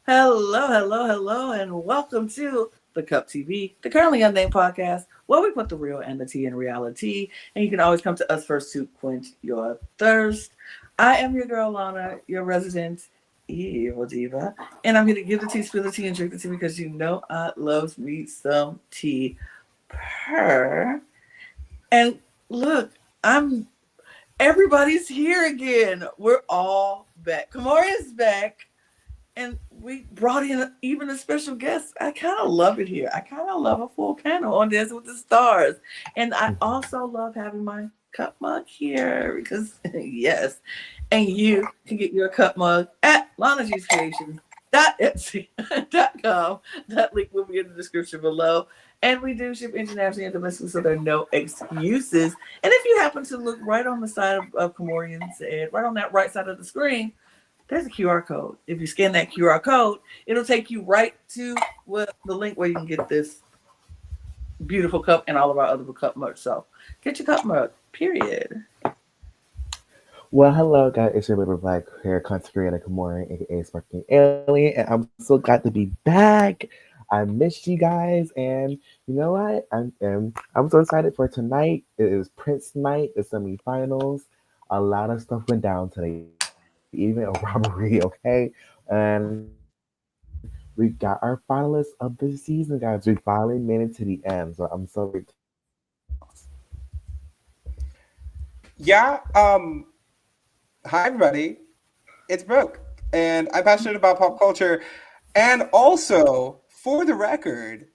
Hello, and welcome to the Cup TV, the Currently Unnamed Podcast, where we put the real and the tea in reality. And you can always come to us first to quench your thirst. I am your girl, Lana, your resident evil diva. And I'm here to give the tea, spill the tea, and drink the tea because you know I love me some tea. Purr. And look, everybody's here again. We're all back. KaMorian's back. And we brought in even a special guest. I kind of love it here. I kind of love a full panel on Dancing with the Stars. And I also love having my cup mug here because, yes. And you can get your cup mug at lanagcreations.etsy.com. That link will be in the description below. And we do ship internationally and domestically, so there are no excuses. And if you happen to look right on the side of KaMorian's head, right on that right side of the screen, there's a QR code. If you scan that QR code, it'll take you right to the link where you can get this beautiful cup and all of our other cup merch. So get your cup merch, period. Well, hello, guys. It's your little black hair content creator, KaMorian, aka Sparking Alien, and I'm so glad to be back. I missed you guys, and you know what? I'm so excited for tonight. It is Prince night, the semifinals. A lot of stuff went down today, even a robbery. Okay, and we got our finalists of the season, guys. We finally made it to the end, so I'm so ready to talk about this. Yeah. Hi, everybody. It's Brook, and I'm passionate about pop culture, and also, for the record,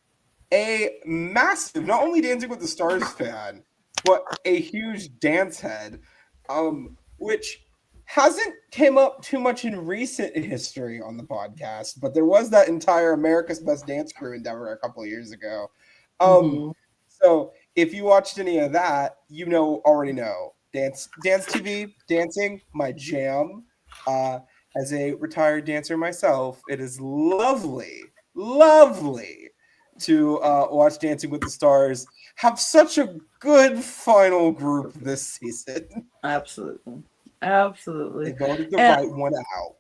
a massive, not only Dancing with the Stars fan, but a huge dance head, which hasn't came up too much in recent history on the podcast, but there was that entire America's Best Dance Crew endeavor a couple of years ago. Mm-hmm. So if you watched any of that, already know. Dance TV, dancing, my jam. As a retired dancer myself, it is lovely to watch Dancing with the Stars have such a good final group this season. Absolutely. They voted the right one out.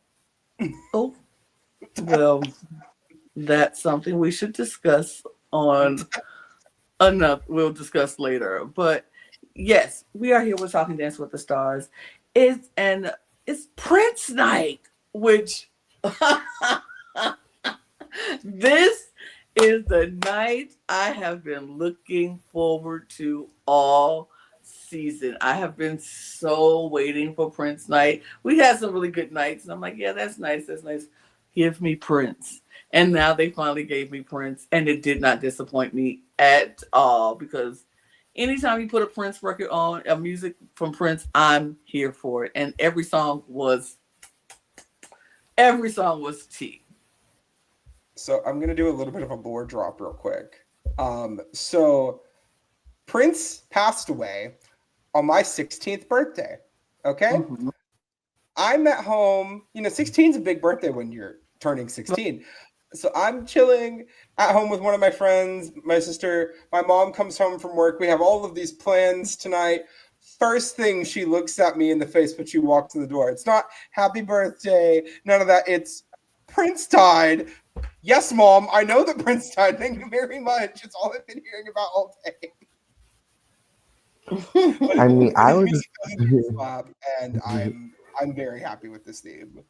Oh, well, that's something we should discuss on we'll discuss later. But yes, we are here. We're talking Dance with the Stars. It's Prince night, which this is the night I have been looking forward to all season. I have been so waiting for Prince night. We had some really good nights, and I'm like, yeah, that's nice. That's nice. Give me Prince. And now they finally gave me Prince, and it did not disappoint me at all because anytime you put a Prince record on, a music from Prince, I'm here for it. And every song was tea. So I'm gonna do a little bit of a lore drop real quick. So Prince passed away on my 16th birthday. Okay, Mm-hmm. I'm at home. 16 is a big birthday when you're turning 16. So I'm chilling at home with one of my friends, my sister. My mom comes home from work. We have all of these plans tonight. First thing, she looks at me in the face, but she walks to the door. It's not happy birthday, none of that. It's Prince died. Yes, Mom, I know that Prince died. Thank you very much. It's all I've been hearing about all day. I mean, I was His just. music doesn't slap, and I'm very happy with this theme.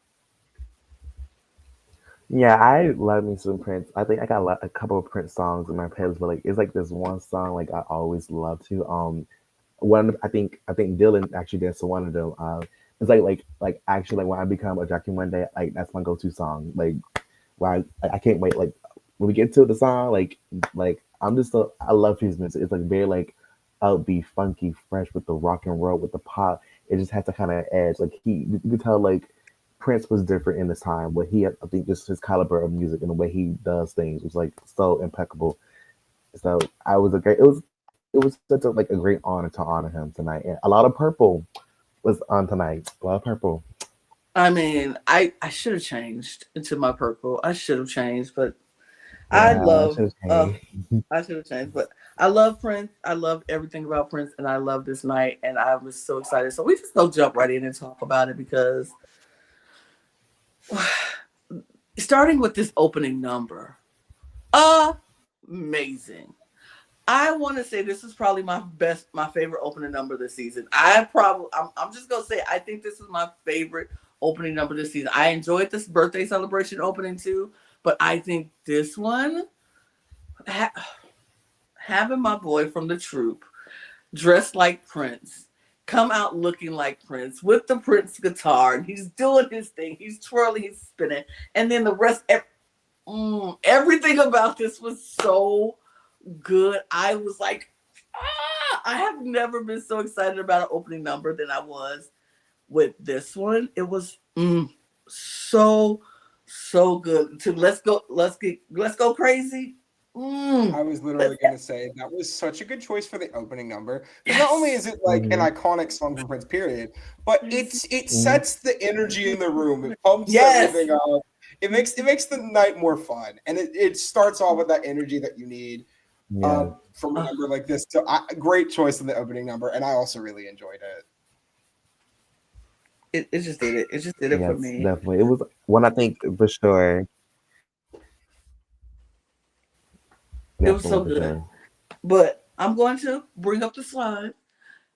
Yeah, I love me some Prince. I think I got a couple of Prince songs in my playlist, but like it's like this one song like I always love to. I think Dylan actually danced to one of them. It's like actually like when I become a jockey one day, like that's my go-to song. Like why I can't wait. Like when we get to the song, like I'm just so I love his music. It's like very like upbeat, funky, fresh with the rock and roll with the pop. It just has a kind of edge. Like you can tell like Prince was different in this time, but I think just his caliber of music and the way he does things was like so impeccable. So I was a great. It was such a like a great honor to honor him tonight, and a lot of purple was on tonight. A lot of purple. I mean, I should have changed into my purple. I should have changed, but I Yeah, love should have changed. I should have changed, but I love Prince. I love everything about Prince, and I love this night, and I was so excited. So we just go jump right in and talk about it because starting with this opening number, amazing. I want to say this is probably my favorite opening number this season. I'm just gonna say I think this is my favorite opening number this season. I enjoyed this birthday celebration opening too, but I think this one, having my boy from the troop dressed like Prince, come out looking like Prince with the Prince guitar, and he's doing his thing, he's twirling, he's spinning, and then the rest, everything about this was so good. I was like, I have never been so excited about an opening number than I was with this one. It was so good. To let's go crazy. I was literally going to say that was such a good choice for the opening number, because not Yes. only is it like an iconic song from Prince, period, but it sets the energy in the room. It pumps Yes. everything up. It makes the night more fun, and it starts off with that energy that you need Yeah. from a number like this. So, great choice in the opening number, and I also really enjoyed it. It just did it. It just did it for Yes, me. definitely. It was one I think for sure. It was so Definitely for good. sure. But I'm going to bring up the slide.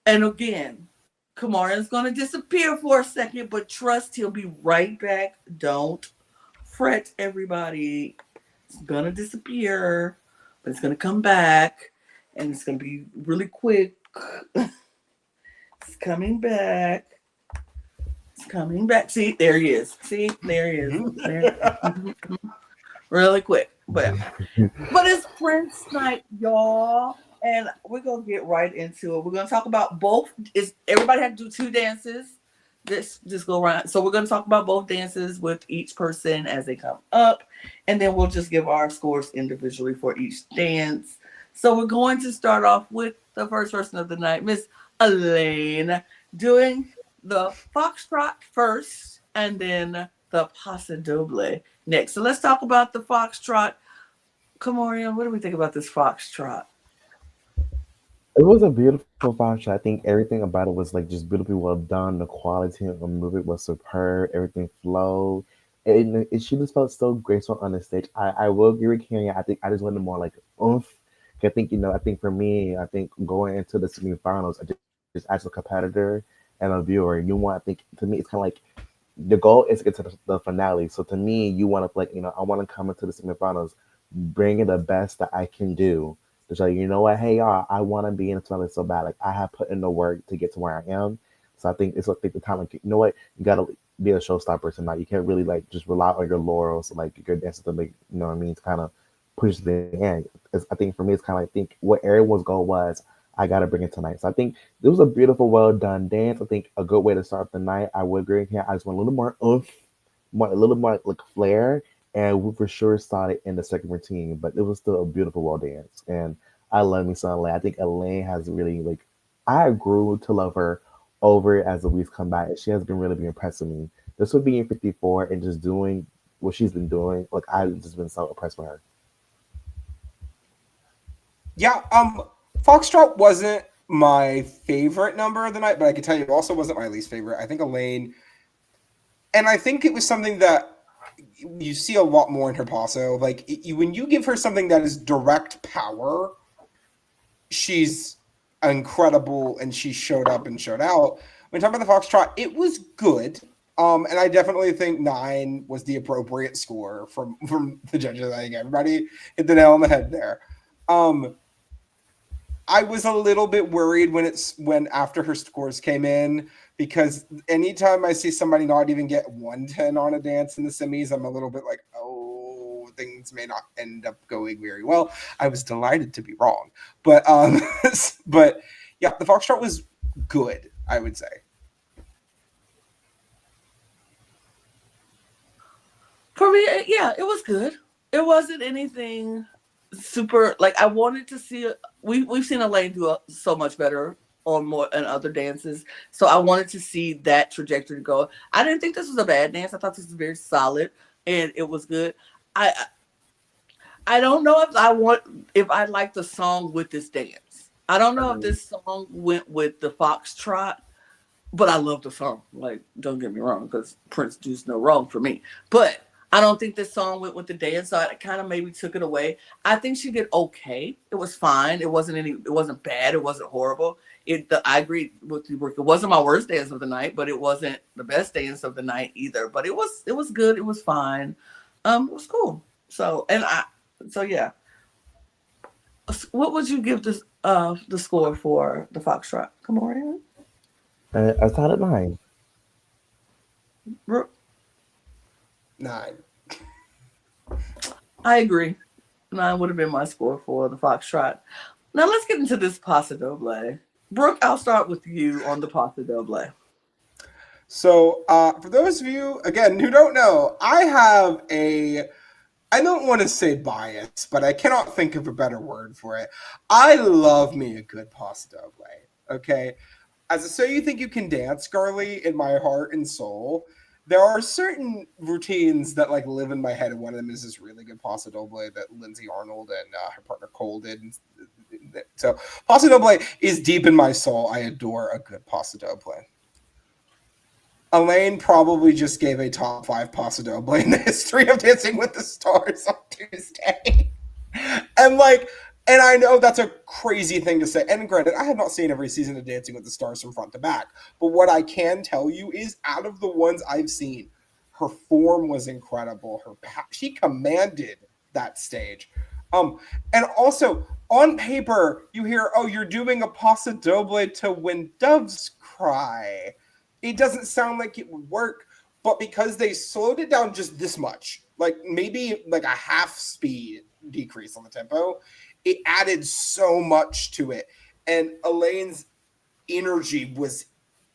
And again, KaMorian's going to disappear for a second, but trust he'll be right back. Don't fret, everybody. It's going to disappear, but it's going to come back. And it's going to be really quick. It's coming back. It's coming back. See, there he is. See, there he is. There. Really quick. But it's Prince night, y'all. And we're gonna get right into it. We're gonna talk about both. Is everybody had to do two dances? Just go around. So we're gonna talk about both dances with each person as they come up, and then we'll just give our scores individually for each dance. So we're going to start off with the first person of the night, Miss Elaine, doing the foxtrot first, and then the paso doble next. So let's talk about the foxtrot. KaMorian, what do we think about this foxtrot? It was a beautiful function. I think everything about it was like just beautifully well done. The quality of the movie was superb. Everything flowed. She just felt so graceful on the stage. I will agree with Kenya. I think I just wanted more like oomph. I think I think for me, I think going into the semifinals, just as a competitor and a viewer, you want. I think to me, it's kind of like the goal is to get to the finale. So to me, you want to like I want to come into the semifinals, bringing the best that I can do to show you know what, hey y'all, I want to be in the finale so bad. Like I have put in the work to get to where I am. So I think it's like the time. Like what, you gotta be a showstopper tonight. You can't really like just rely on your laurels, like your dances to make what I mean, to kind of push the end. I think for me, it's kind of like think what everyone's goal was. I got to bring it tonight. So I think it was a beautiful, well done dance. I think a good way to start the night. I would agree here. I just want a little more oomph, a little more like flair, and we for sure saw it in the second routine. But it was still a beautiful, well dance, and I love me some Elaine. I think Elaine has really like I grew to love her over as the weeks come by. She has been really been impressing me. This would be in 54 and just doing what she's been doing. Like I've just been so impressed with her. Yeah, Foxtrot wasn't my favorite number of the night, but I can tell you it also wasn't my least favorite. I think Elaine, and I think it was something that you see a lot more in her paso. Like when you give her something that is direct power, she's incredible, and she showed up and showed out. When talking about the Foxtrot, it was good. And I definitely think 9 was the appropriate score from the judges. I think everybody hit the nail on the head there. I was a little bit worried when after her scores came in, because anytime I see somebody not even get 110 on a dance in the semis, I'm a little bit like, oh, things may not end up going very well. I was delighted to be wrong, but but yeah, the Foxtrot was good, I would say. For me, yeah, it was good. It wasn't anything super like I wanted to see. We've seen Elaine do so much better on more and other dances, so I wanted to see that trajectory go. I didn't think this was a bad dance. I thought this was very solid and it was good. I I don't know if I like the song with this dance. I don't know if this song went with the foxtrot, but I love the song. Like, don't get me wrong, because Prince does no wrong for me. But I don't think this song went with the dance, so it kind of maybe took it away. I think she did okay. It was fine. It wasn't bad. It wasn't horrible. I agree with you, Brooke. It wasn't my worst dance of the night, but it wasn't the best dance of the night either. But it was good. It was fine. It was cool. So yeah. What would you give this the score for the Foxtrot? KaMorian? A solid 9. Brooke? 9. I agree. 9 would have been my score for the Foxtrot. Now let's get into this Paso Doble. Brooke, I'll start with you on the Paso Doble. So, for those of you, again, who don't know, I don't want to say bias, but I cannot think of a better word for it. I love me a good Paso Doble, okay? As a So You Think You Can Dance girly in my heart and soul, there are certain routines that like live in my head, and one of them is this really good Paso Doble that Lindsay Arnold and her partner Cole did. So Paso Doble is deep in my soul. I adore a good Paso Doble. Elaine probably just gave a top 5 Paso Doble in the history of Dancing with the Stars on Tuesday. And I know that's a crazy thing to say. And granted, I have not seen every season of Dancing with the Stars from front to back. But what I can tell you is, out of the ones I've seen, her form was incredible. She commanded that stage. And also, on paper, you hear, oh, you're doing a Paso Doble to When Doves Cry. It doesn't sound like it would work, but because they slowed it down just this much, like maybe like a half speed decrease on the tempo, it added so much to it. And Elaine's energy was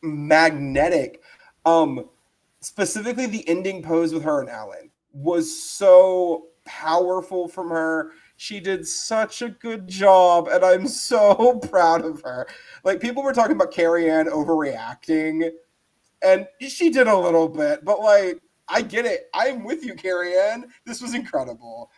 magnetic. Specifically the ending pose with her and Alan was so powerful from her. She did such a good job, and I'm so proud of her. Like, people were talking about KaMorian overreacting, and she did a little bit, but like, I get it. I'm with you, KaMorian. This was incredible.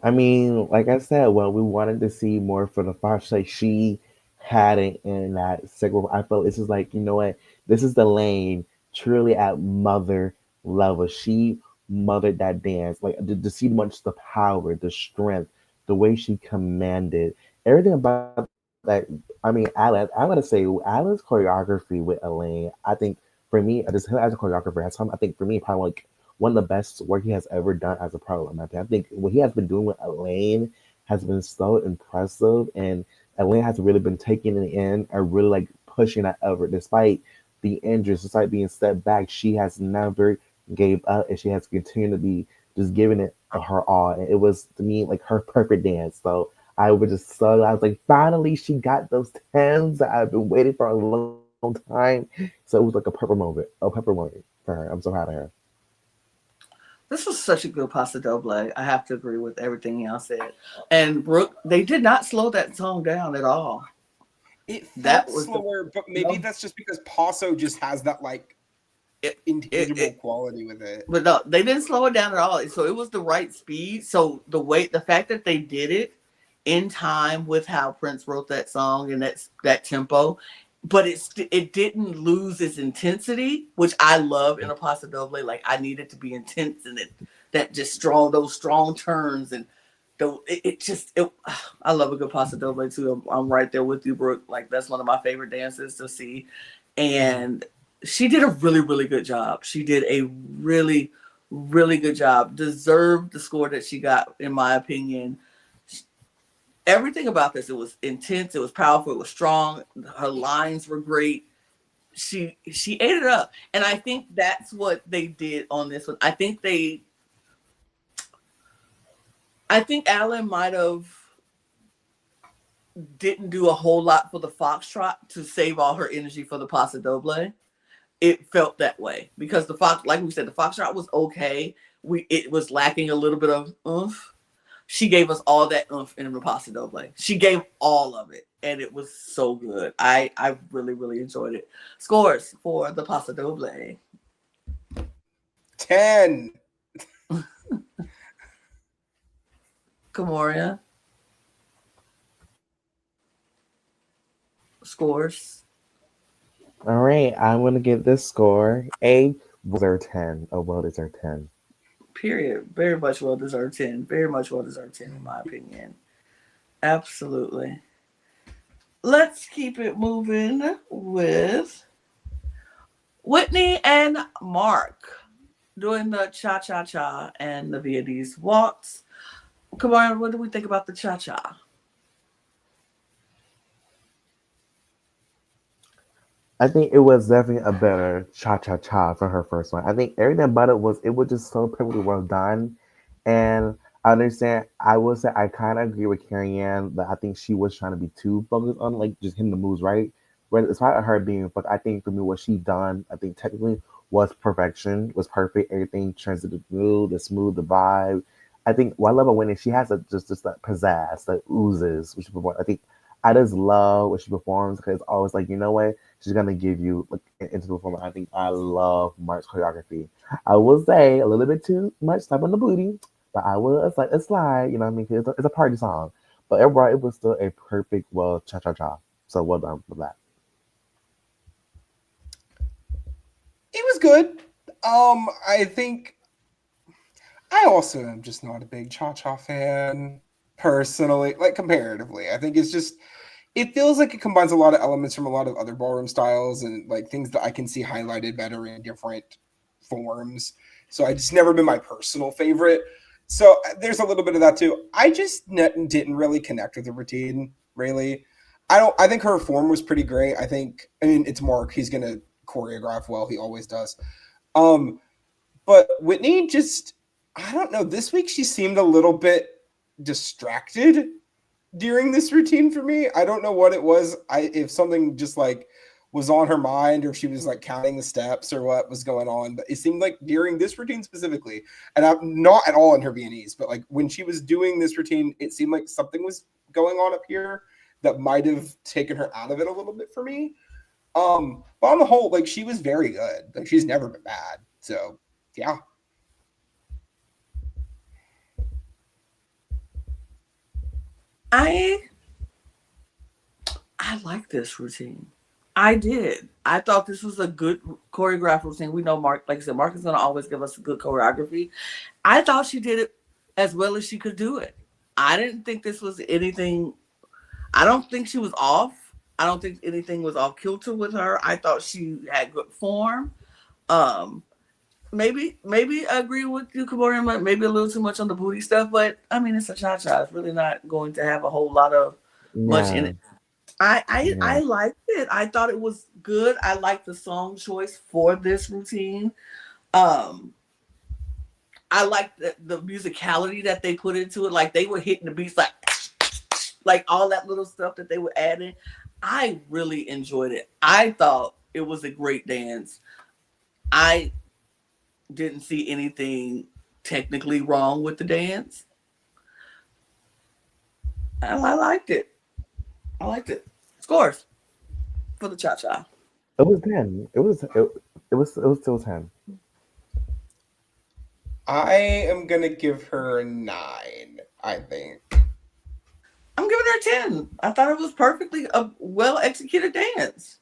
I mean, like I said, well, we wanted to see more for the Fox. Like she had it in that segment. I felt this is like, you know what? This is the lane truly at mother level. She mothered that dance. Like to see much the power, the strength, the way she commanded everything about that. I mean, I'm gonna say Alan's choreography with Elaine. I think for me, just him as a choreographer, I think for me, probably like one of the best work he has ever done as a pro. In my opinion. I think what he has been doing with Elaine has been so impressive, and Elaine has really been taking it in and really like pushing that over. Despite the injuries, despite being set back, she has never gave up, and she has continued to be just giving it her all. And it was to me like her perfect dance. So I was like, finally she got those tens that I've been waiting for a long time. So it was like a pepper moment for her. I'm so proud of her. This was such a good Paso Doble. I have to agree with everything y'all said. And Brooke, they did not slow that song down at all. It That felt was the slower, but maybe no, that's just because Paso just has that like it, intangible it quality with it. but no, they didn't slow it down at all. So it was the right speed. So the fact that they did it in time with how Prince wrote that song and that tempo, but it didn't lose its intensity, which I love in a Paso Doble. Like I need it to be intense and that just those strong turns and I love a good Paso Doble too. I'm right there with you, Brooke. Like that's one of my favorite dances to see, and she did a really, really good job. She did a really, really good job. Deserved the score that she got, in my opinion. Everything about this, it was intense, it was powerful, it was strong. Her lines were great. She ate it up, and I think that's what they did on this one. I think Alan might have didn't do a whole lot for the Foxtrot to save all her energy for the Paso Doble. It felt that way because like we said, the Foxtrot was okay. It was lacking a little bit of oomph. She gave us all that oomph in the Paso Doble. She gave all of it, and it was so good. I really, really enjoyed it. Scores for the Paso Doble. 10. KaMorian. Scores. All right, I'm gonna give this score a deserved 10, a well deserved 10. Period. Very much well deserved 10. Very much well deserved 10, in my opinion. Absolutely. Let's keep it moving with Whitney and Mark doing the cha cha cha and the Viennese waltz. Come on, what do we think about the cha cha? I think it was definitely a better cha cha cha for her first one. I think everything about it was just so perfectly well done. And I understand I will say I kinda agree with Carrie Ann that I think she was trying to be too focused on like just hitting the moves right. Whereas it's not her being but I think for me what she done, I think technically was perfection, was perfect. Everything transited smooth, the vibe. I think what I love about Winnie, she has a just that pizzazz that oozes when she performs. I think I just love what she performs because it's always like, you know what? She's gonna give you like into the performance. I think I love Mark's choreography. I will say a little bit too much step on the booty, but I will it's like a slide. You know what I mean? 'Cause it's a party song, but overall it was still a perfect well cha cha cha. So well done for that. It was good. I think I also am just not a big cha cha fan personally, like comparatively. I think it's just it feels like it combines a lot of elements from a lot of other ballroom styles and like things that I can see highlighted better in different forms. So I just never been my personal favorite. So there's a little bit of that too. I just didn't really connect with the routine really. I don't. I think her form was pretty great. I think. I mean, it's Mark. He's gonna choreograph well. He always does. Um, but Whitney just. I don't know. This week she seemed a little bit distracted during this routine for me. I don't know what it was. I if something just like was on her mind or if she was like counting the steps or what was going on. But it seemed like during this routine specifically, and I'm not at all in her Viennese, but like when she was doing this routine, it seemed like something was going on up here that might have taken her out of it a little bit for me. But on the whole, like she was very good. Like she's never been bad. So yeah. I I like this routine. I did. I thought this was a good choreographed routine. We know Mark, like I said, Mark is going to always give us a good choreography. I thought she did it as well as she could do it. I didn't think this was anything. I don't think she was off. I don't think anything was off kilter with her. I thought she had good form. Um, maybe I agree with you, KaMorian, like maybe a little too much on the booty stuff, but I mean it's a cha cha. It's really not going to have a whole lot of much in Yeah, it. I yeah. liked it. I thought it was good. I liked the song choice for this routine. Um, I liked the musicality that they put into it. Like they were hitting the beats like all that little stuff that they were adding. I really enjoyed it. I thought it was a great dance. I didn't see anything technically wrong with the dance. I liked it. I liked it. Scores for the cha cha. It was 10. It was still 10. I am gonna give her a 9, I think. I'm giving her a 10. I thought it was perfectly a well executed dance.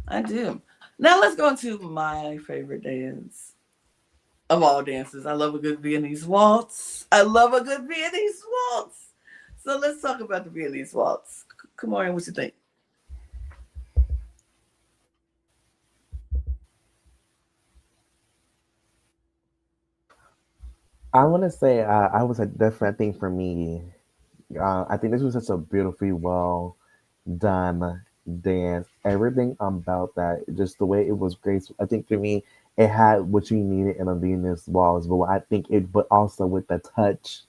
I do. Now let's go into my favorite dance of all dances. I love a good Viennese waltz. I love a good Viennese waltz. So let's talk about the Viennese waltz. Come on, what you think? I want to say I was a definite thing for me. I think this was such a beautifully well done dance. Everything about that, just the way it was graceful. I think for me, it had what you needed in a Venus waltz, but I think it, but also with the touch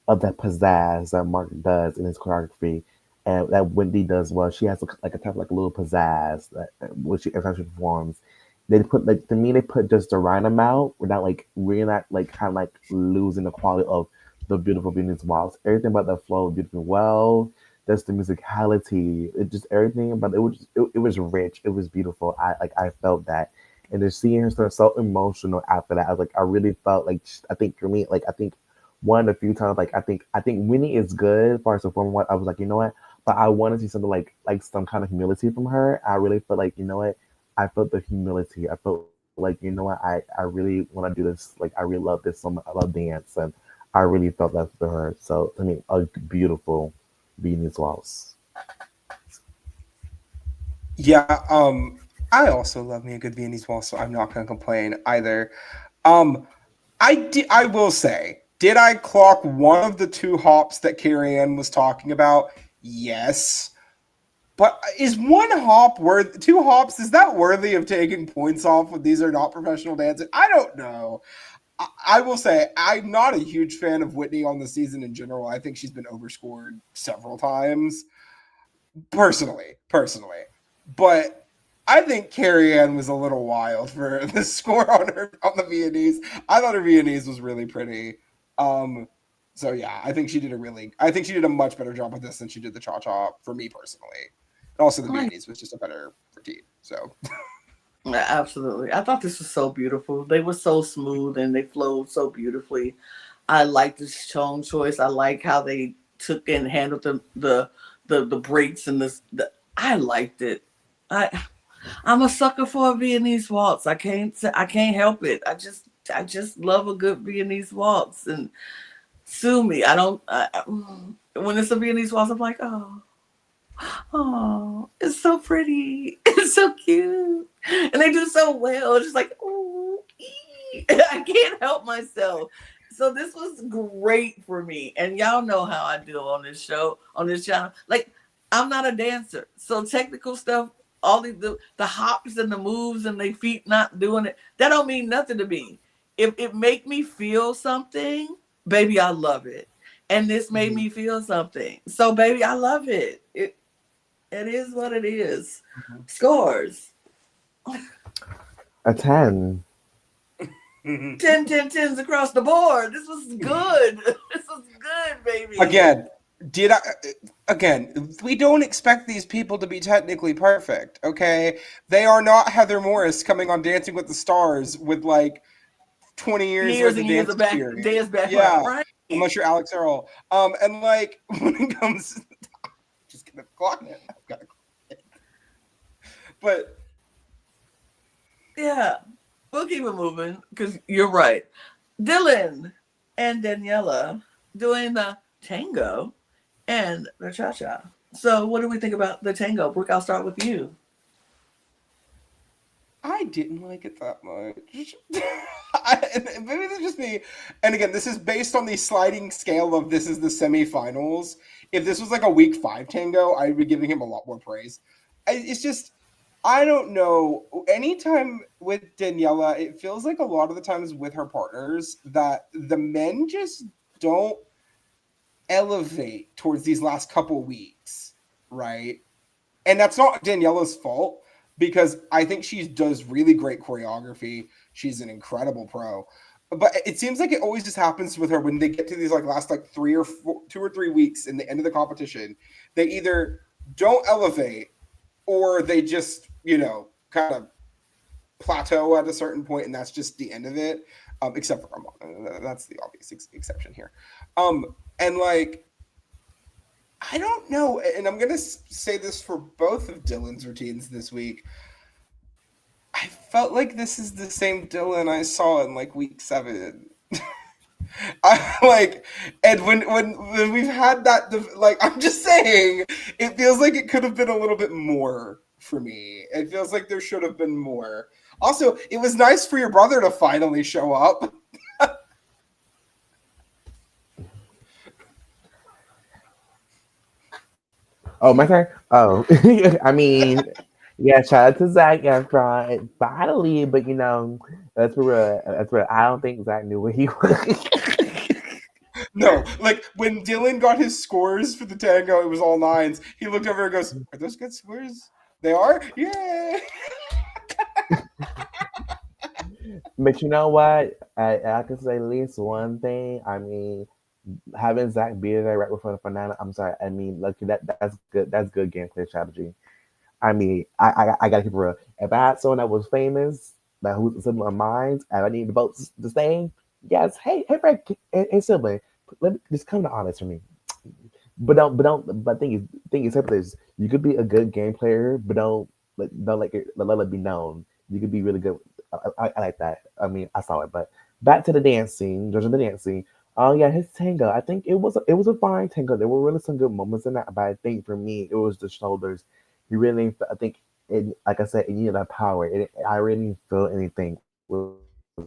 of that pizzazz that Mark does in his choreography, and that Wendy does well. She has like a type of like a little pizzazz that when she every time she performs. They put like to me they put just the right amount without like really not like kind of like losing the quality of the beautiful Venus waltz. Everything about that flow beautifully well. That's the musicality. It just everything about it was rich. It was beautiful. I felt that. And just seeing her start so emotional after that, I was like, I really felt like I think for me, like I think one of the few times, like I think Winnie is good as far as performing. What I was like, you know what? But I want to see something like some kind of humility from her. I really felt like, you know what? I felt the humility. I felt like, you know what, I really want to do this. Like, I really love this so much. I love dance, and I really felt that for her. So I mean, a beautiful Venus waltz. Yeah, I also love me a good Viennese waltz, so I'm not gonna complain either. Um, I will say, did I clock one of the two hops that Carrie Ann was talking about? Yes. But is one hop worth two hops? Is that worthy of taking points off when these are not professional dancers? I don't know. I will say I'm not a huge fan of Whitney on the season in general. I think she's been overscored several times. Personally. But I think Carrie Ann was a little wild for the score on her on the Viennese. I thought her Viennese was really pretty. Um, so yeah, I think she did a much better job with this than she did the cha cha for me personally. And also the Like, Viennese was just a better routine. So yeah, absolutely. I thought this was so beautiful. They were so smooth and they flowed so beautifully. I like this tone choice. I like how they took and handled the breaks and I liked it. I I'm a sucker for a Viennese waltz. I can't help it. I just love a good Viennese waltz. And sue me. I don't. When it's a Viennese waltz, I'm like, oh, it's so pretty. It's so cute, and they do so well. It's just like, oh, I can't help myself. So this was great for me, and y'all know how I do on this show, on this channel. Like, I'm not a dancer, so technical stuff, all the hops and the moves and they feet not doing it, that don't mean nothing to me. If it make me feel something, baby, I love it. And this made mhm, me feel something. So, baby, I love it. It is what it is. mhm, Scores. A 10. mhm. 10, 10, 10s across the board. This was good. This was good, baby. Again, did I again, we don't expect these people to be technically perfect, okay? They are not Heather Morris coming on Dancing with the Stars with like 20 years Years worth and of years dance of back experience. dance background, Yeah, right? unless you're Alex Earl. And like when it comes, just gonna clock it. I've got to, but Yeah. We'll keep it moving because you're right. Dylan and Daniela doing the tango and the cha cha. So, what do we think about the tango? Brooke, I'll start with you. I didn't like it that much. And maybe it's just me. And again, this is based on the sliding scale of this is the semifinals. If this was like a week five tango, I'd be giving him a lot more praise. It's just, I don't know. Anytime with Daniela, it feels like a lot of the times with her partners that the men just don't elevate towards these last couple weeks, right? And that's not Daniela's fault because I think she does really great choreography. She's an incredible pro. But it seems like it always just happens with her when they get to these like last like 2 or 3 weeks in the end of the competition. They either don't elevate or they just, kind of plateau at a certain point and that's just the end of it. Except for Ramona. That's the obvious exception here. And like I don't know, and I'm gonna say this for both of Dylan's routines this week. I felt like this is the same Dylan I saw in like week 7. I like, and when we've had that, like I'm just saying, it feels like it could have been a little bit more for me. It feels like there should have been more. Also, it was nice for your brother to finally show up. Oh, my turn? Oh. I mean, yeah, shout out to Zach Efron. Finally, but that's for real. That's real. I don't think Zach knew what he was. No, like when Dylan got his scores for the tango, it was all nines. He looked over and goes, "Are those good scores? They are? Yeah." But you know what? I can say at least one thing. I mean, having Zach be there right before the finale. I'm sorry. I mean, look, that's good. That's good gameplay strategy. I mean, I gotta keep it real. If I had someone that was famous, that who's similar minds, and I need the votes the same, yes. Hey, Frank, hey, sibling, let me just come to honest for me. But thing is, simple is you could be a good game player, but don't let it be known. You could be really good. I like that. I mean, I saw it, but back to the dancing, judging the dancing. Oh yeah, his tango. I think it was a fine tango. There were really some good moments in that, but I think for me, it was the shoulders. He really, I think, like I said, it needed that power. I really didn't feel anything with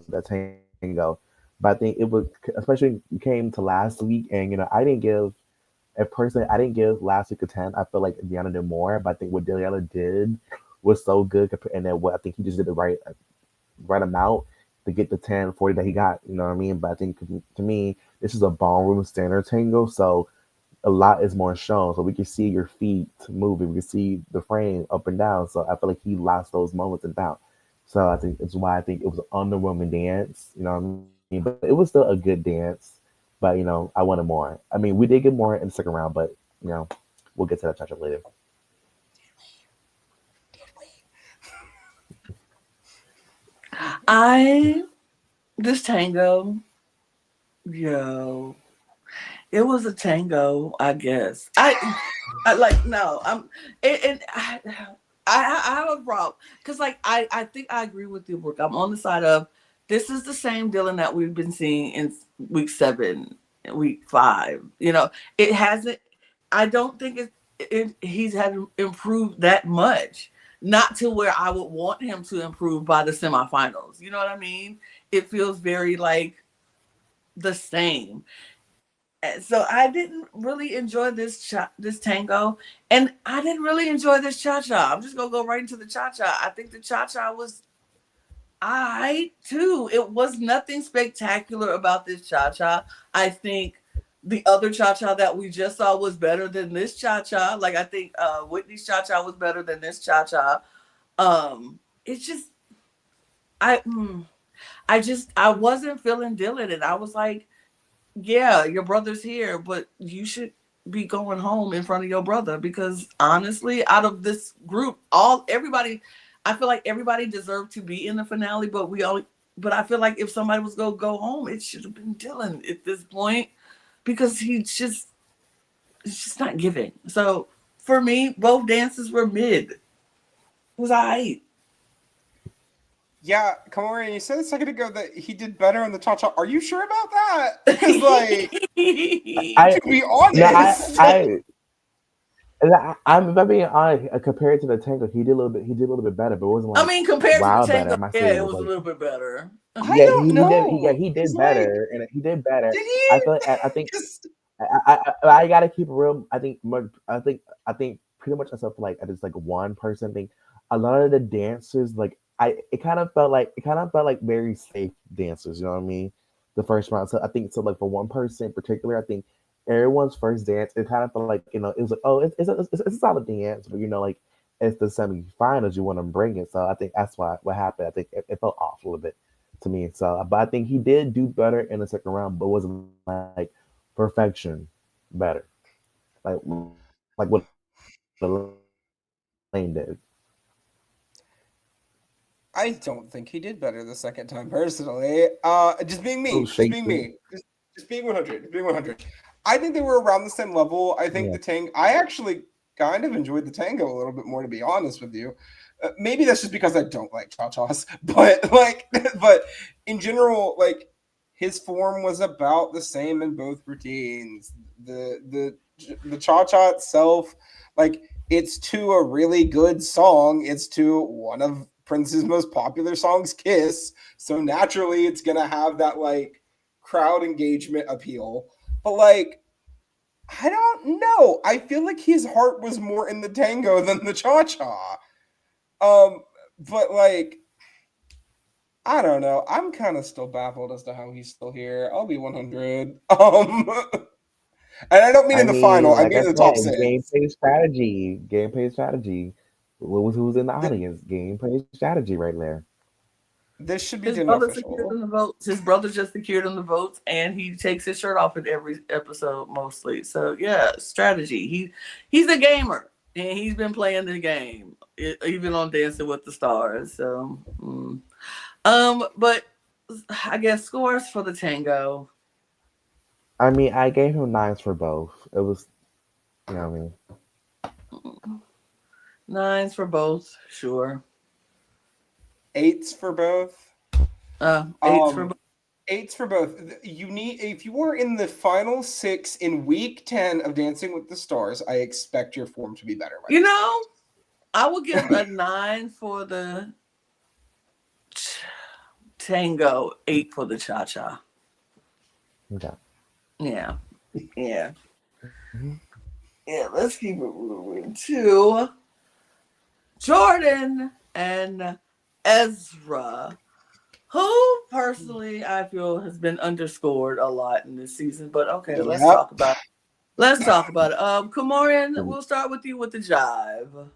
that tango, but I think it was, especially when it came to last week, and I didn't give. At personally, I didn't give last week a 10. I feel like Deanna did more, but I think what Deanna did was so good, and then what I think he just did the right amount to get the 10, 40 that he got. You know what I mean? But I think to me, this is a ballroom standard tango, so a lot is more shown. So we can see your feet moving, we can see the frame up and down. So I feel like he lost those moments and down. So I think it's why I think it was an underwhelming dance. You know what I mean? But it was still a good dance. But I wanted more. I mean, we did get more in the second round, but you know, we'll get to that touch up later. I this tango, yo, it was a tango, I guess. I like no, and I have a problem because like I think I agree with you, Brooke. I'm on the side of this is the same Dylan that we've been seeing in week 7, week 5. It hasn't. I don't think he's had improved that much. Not to where I would want him to improve by the semifinals. You know what I mean? It feels very like the same. And so I didn't really enjoy this tango, and I didn't really enjoy this cha cha. I'm just gonna go right into the cha cha. I think the cha cha was I too. It was nothing spectacular about this cha cha. I think the other cha cha that we just saw was better than this cha cha. Like I think Whitney's cha cha was better than this cha cha. It's just I I wasn't feeling Dylan, and I was like, yeah, your brother's here, but you should be going home in front of your brother because honestly, out of this group, everybody, I feel like everybody deserved to be in the finale, but I feel like if somebody was gonna go home, it should have been Dylan at this point because it's just not giving. So for me, both dances were mid. It was alright. Yeah, KaMorian, you said a second ago that he did better on the cha cha. Are you sure about that? Because, like, I to be no, honest, I'm if I'm being honest. Compared to the tango, he did a little bit better, but it wasn't I like mean, compared to the wow better. tango, I'm not yeah, saying it it was was a like little bit better. I don't yeah, know. he did Because, like, better, and he did better. did I he? feel like I think 'Cause I gotta keep it real. I think pretty much myself like I just like one person thing. A lot of the dancers like it kind of felt like very safe dancers. You know what I mean? The first round. So I think so. Like for one person in particular, I think everyone's first dance. It kind of felt like it was like oh it's a solid dance, but like it's the semifinals. You want to bring it. So I think that's what happened. I think it felt off a little bit to me. So, but I think he did do better in the second round, but it wasn't like perfection better, like like what Elaine did. I don't think he did better the second time, personally. Just being Oh, me. Just being Shakespeare. me. Just being 100. Just being 100. I think they were around the same level. I think Yeah. the tango. I actually kind of enjoyed the tango a little bit more, to be honest with you. Maybe that's just because I don't like cha chas, but like, but in general, like his form was about the same in both routines. The cha cha itself, like it's to a really good song. It's to one of Prince's most popular songs, Kiss. So naturally, it's gonna have that like crowd engagement appeal. But like I don't know. I feel like his heart was more in the tango than the cha cha. Um, but like, I don't know. I'm kind of still baffled as to how he's still here. I'll be 100. And I don't mean I in the final. mean, I like mean I in the top said, six. gameplay strategy. Who's in the Th- audience? Gameplay strategy right there. this should be His deemed brother secured official. in the votes. His brother just secured in the votes, and he takes his shirt off in every episode mostly. So yeah, strategy. He's a gamer, and he's been playing the game, even on Dancing with the Stars. So, but I guess scores for the tango. I mean, I gave him nines for both. It was, you know what I mean? Nines for both, sure. Eights for both. Eights for Um, Eights for both. You need if you are in the final six in week 10 of Dancing with the Stars, I expect your form to be better by you this know. I will give a 9 for the tango, 8 for the cha cha. Okay. Yeah, yeah, Mhm. yeah. Let's keep it moving to Jordan and Ezra, who personally I feel has been underscored a lot in this season. But okay, let's Yep. talk about let's talk about it. KaMorian, we'll start with you with the jive.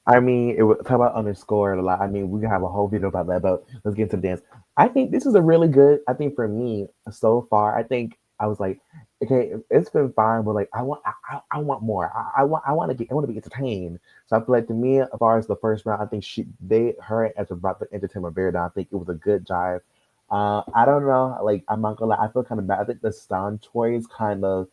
I mean, it would talk about underscore a lot. I mean, we can have a whole video about that, but let's get into the dance. I think this is a really good. I think for me so far, I think I was like, okay, it's been fine, but like, I want more. I want to get, I want to be entertained. So I feel like to me, as far as the first round, I think her as about the entertainment bear down. I think it was a good jive. I don't know, like I'm not gonna lie, I feel kind of bad. I think the sound choice kind of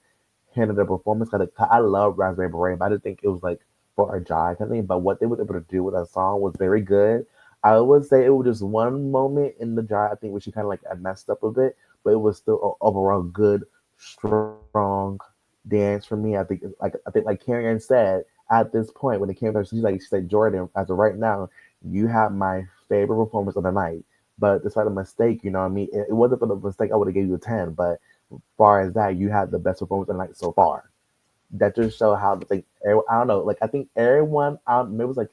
hindered the performance. Cause I love Raspberry Beret, but I didn't think it was like for a jive kind of thing. But what they were able to do with that song was very good. I would say it was just one moment in the jive, I think, where she kind of like messed up a bit, but it was still overall good, strong dance for me. I think like Karen said at this point when it came to her, she said, Jordan, as of right now, you have my favorite performance of the night. But despite the mistake, you know what I mean? It wasn't for the mistake, I would have gave you a 10. But far as that, you had the best performance of the night so far. That just show how I don't know. Like I think everyone, it was like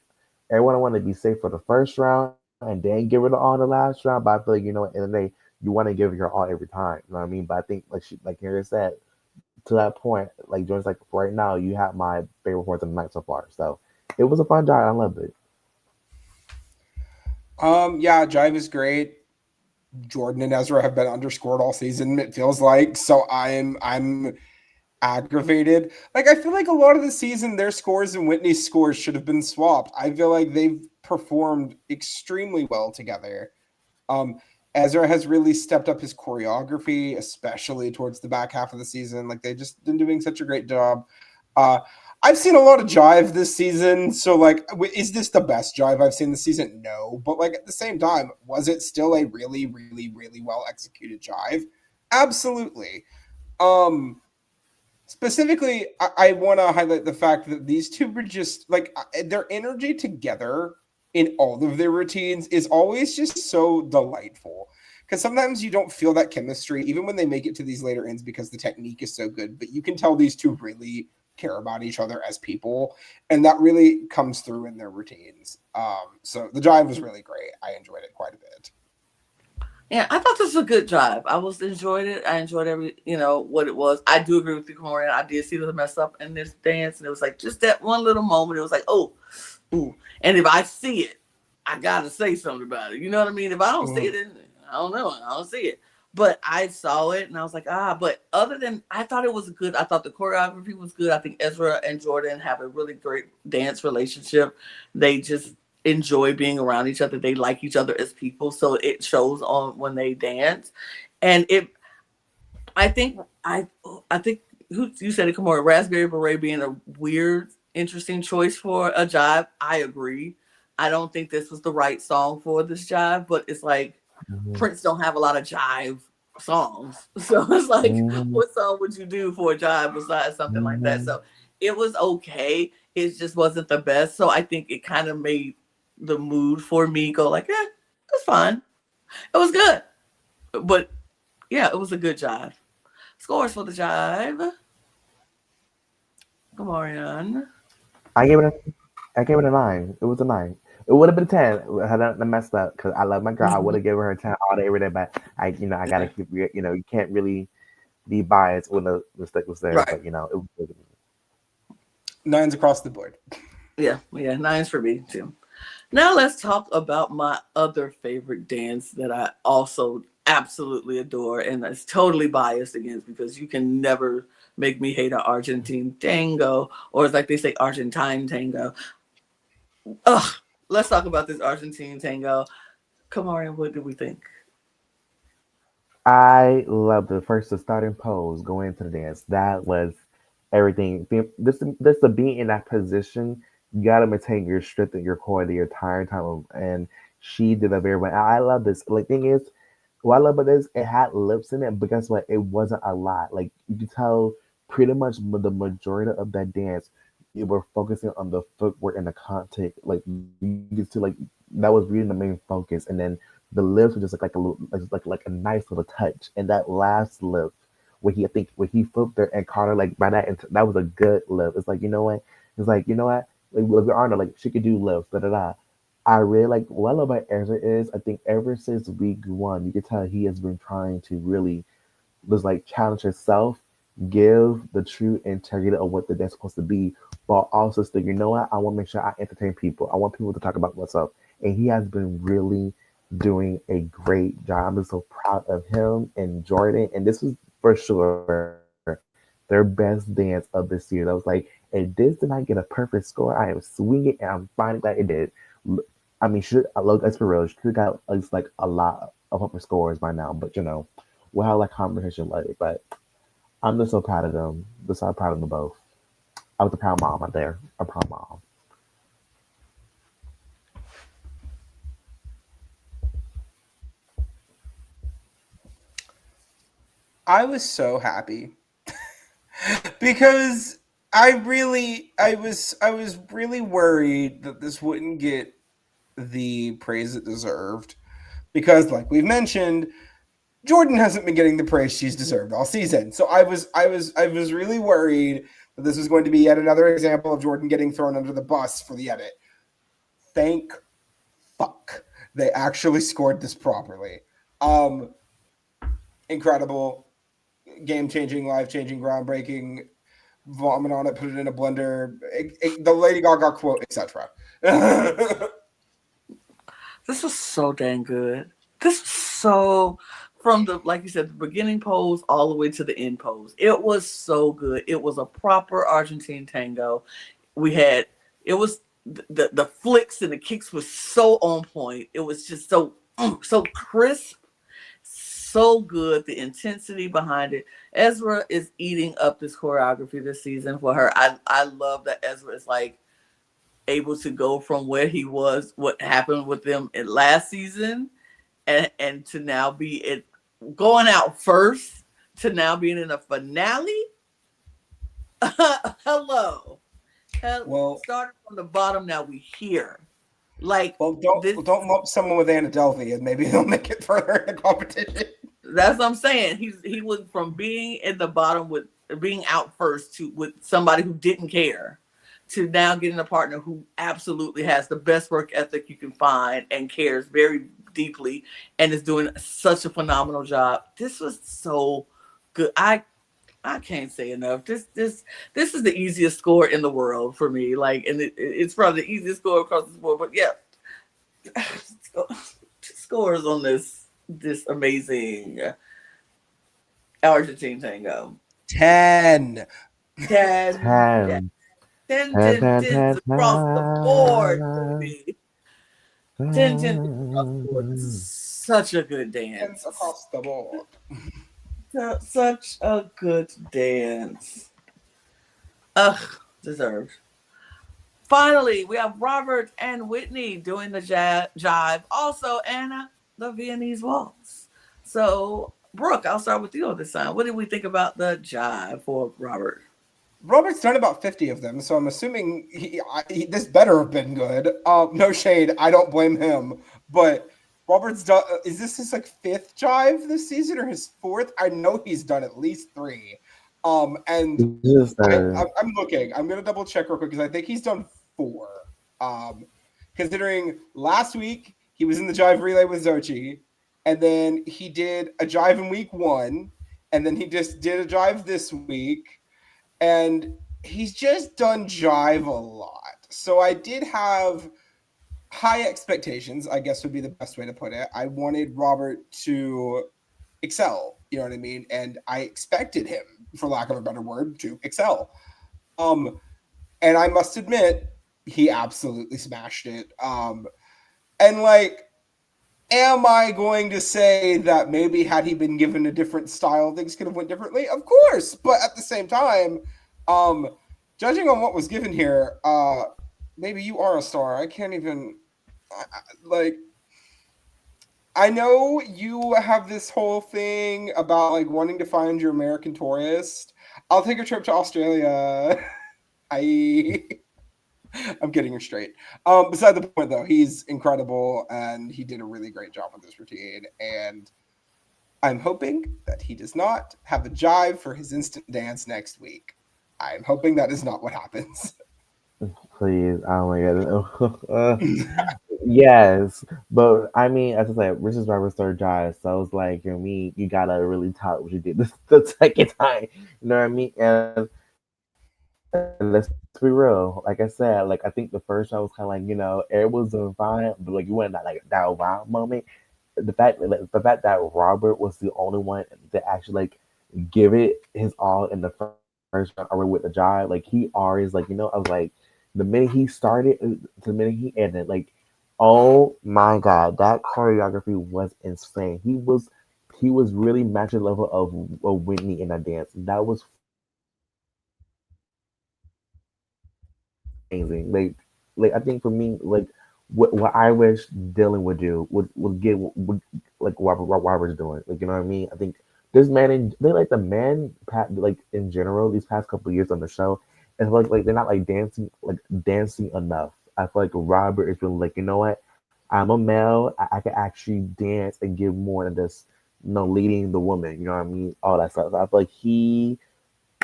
everyone wanted to be safe for the first round and then give it all the last round. But I feel like in the end of the day, you want to give it your all every time. You know what I mean? But I think like Harry said, to that point, like Jordan's like right now, you have my favorite performance of the night so far. So it was a fun job. I loved it. Yeah, Jive is great. Jordan and Ezra have been underscored all season, it feels like. So I'm aggravated. Like I feel like a lot of the season their scores and Whitney's scores should have been swapped. I feel like they've performed extremely well together. Um, Ezra has really stepped up his choreography, especially towards the back half of the season. Like they've just been doing such a great job. Uh, I've seen a lot of jive this season, so like, is this the best jive I've seen this season? No, but like at the same time, was it still a really, really, really well executed jive? Absolutely. Um, Specifically, I want to highlight the fact that these two were just like their energy together in all of their routines is always just so delightful. Because sometimes you don't feel that chemistry, even when they make it to these later ends, because the technique is so good. But you can tell these two really care about each other as people, and that really comes through in their routines. So the jive was really great. I enjoyed it quite a bit. Yeah, I thought this was a good drive. I was enjoyed it. I enjoyed every, what it was. I do agree with you, Corey. I did see the mess up in this dance, and it was like just that one little moment. It was like, oh, ooh. And if I see it, I gotta say something about it. You know what I mean? If I don't see it, Mhm. then I don't know. I don't see it. But I saw it, and I was like, ah. But other than, I thought it was good. I thought the choreography was good. I think Ezra and Jordan have a really great dance relationship. They just enjoy being around each other. They like each other as people, so it shows on when they dance. And it, I think, I think who you said it, Kamora, Raspberry Beret being a weird, interesting choice for a jive. I agree. I don't think this was the right song for this jive, but it's like Mhm. Prince don't have a lot of jive songs, so it's like, Mhm. what song would you do for a jive besides something like that? Mhm. So it was okay. It just wasn't the best. So I think it kind of made the mood for me go like, it's fine. It was good, but yeah, it was a good jive. Scores for the jive. KaMorian. I gave it a I gave it a 9. It was a 9. It would have been 10 had I not messed up because I love my girl. I would have given her a 10 all day every day, but I gotta keep you can't really be biased when the mistake was there. Right. But it was good. Nines across the board. Yeah, yeah, nines for me too. Now let's talk about my other favorite dance that I also absolutely adore, and that's totally biased against because you can never make me hate an Argentine tango, or it's like they say Argentine tango. Ugh, let's talk about this Argentine tango. Kamari, what do we think? I love the starting pose going into the dance. That was everything. This to be in that position you gotta maintain your strength and your core the entire time. And she did that very well. I love this. Like thing is, what I love about this, it had lips in it, but guess what? It wasn't a lot. Like you could tell pretty much the majority of that dance, you were focusing on the footwork and the contact. Like you could see, like that was really the main focus, and then the lips were just like a little, like a nice little touch. And that last lip, where he I think when he flipped her and caught her like by that, that was a good lip. It's like you know what? It's like you know what? Like with Arnold, like she could do lips, da da da. I really like what I love about Ezra is I think ever since week one, you can tell he has been trying to really just like challenge himself, give the true integrity of what the dance supposed to be, but also still, you know what? I want to make sure I entertain people. I want people to talk about what's up. And he has been really doing a great job. I'm just so proud of him and Jordan. And this was for sure their best dance of this year. I was like, if this did not get a perfect score, I am swinging and I'm fine that it did. I mean, should I look as for real? Should got at least like a lot of upper scores by now, but we'll have like conversation later. But I'm just so proud of them. Just so proud of them both. I was a proud mom out there. A proud mom. I was so happy because I was really worried that this wouldn't get the praise it deserved because, like we've mentioned, Jordan hasn't been getting the praise she's deserved all season. So I was really worried that this was going to be yet another example of Jordan getting thrown under the bus for the edit. Thank fuck they actually scored this properly. Um, Incredible, game changing, life changing, groundbreaking. Vomit on it, put it in a blender. The Lady Gaga quote, etc. This was so dang good. This was so from the like you said, the beginning pose all the way to the end pose. It was so good. It was a proper Argentine tango. We had it was the flicks and the kicks was so on point. It was just so crisp, so good. The intensity behind it. Ezra is eating up this choreography this season for her. I love that Ezra is like able to go from where he was, what happened with them in last season, and to now be it going out first to now being in a finale. Hello. Well, Starting from the bottom, now we here. Like this, don't lump someone with Anna Delvey and maybe they'll make it further in the competition. that's what I'm saying. He went from being in the bottom with being out first to with somebody who didn't care to now getting a partner who absolutely has the best work ethic you can find and cares very deeply and is doing such a phenomenal job. This was so good. I can't say enough. This is the easiest score in the world for me. Like, and it's probably the easiest score across the board. But yeah, scores on this amazing Argentine tango. 10. 10, yeah, 10. 10, 10, 10, 10, 10s 10, across the board, 10. baby. 10, 10 across the board. This is such a good Hands dance. across the board. Such a good dance. Ugh, deserved. Finally, we have Robert and Whitney doing the jive. Also, Anna, the Viennese waltz. So, Brooke, I'll start with you on this time. What did we think about the jive for Robert? Robert's done about 50 of them, so I'm assuming this better have been good. No shade, I don't blame him. But Robert's done. Is this his like fifth jive this season or his fourth? I know he's done at least three. And Just, I'm looking. I'm gonna double check real quick because I think he's done four. Considering last week he was in the jive relay with Zochi, and then he did a jive in week one, and then he just did a jive this week, and he's just done jive a lot. So I did have high expectations, I guess would be the best way to put it. I wanted Robert to excel, you know what I mean? And I expected him, for lack of a better word, to excel. And I must admit, he absolutely smashed it. And like, am I going to say that maybe had he been given a different style, things could have went differently? Of course, but at the same time, judging on what was given here, maybe you are a star. I can't even like. I know you have this whole thing about like wanting to find your American tourist. I'll take a trip to Australia. I I'm getting her straight. Beside the point though, he's incredible and he did a really great job with this routine. And I'm hoping that he does not have a jive for his instant dance next week. I'm hoping that is not what happens. Please, oh my god. Yes, but I mean, as I said, Richard's driver's third drive, so it's like, you know, me, you gotta really talk what you did the second time. You know what I mean? And let's be real. Like I said, like I think the first one was kind of like, it was doing fine, but like you went like that wow moment. The fact that Robert was the only one that actually like give it his all in the first round already with the job. Like he already is like, I was like, the minute he started, the minute he ended, like, oh my god, that choreography was insane. He was really matching the level of Whitney in that dance. That was amazing. Like I think for me, like what I wish Dylan would do would get would like what Robert's doing. Like, you know what I mean? I think this man in they like the man like in general these past couple of years on the show. It's like they're not like dancing enough. I feel like Robert is really like, you know what? I'm a male. I can actually dance and give more than just, leading the woman. You know what I mean? All that stuff. So I feel like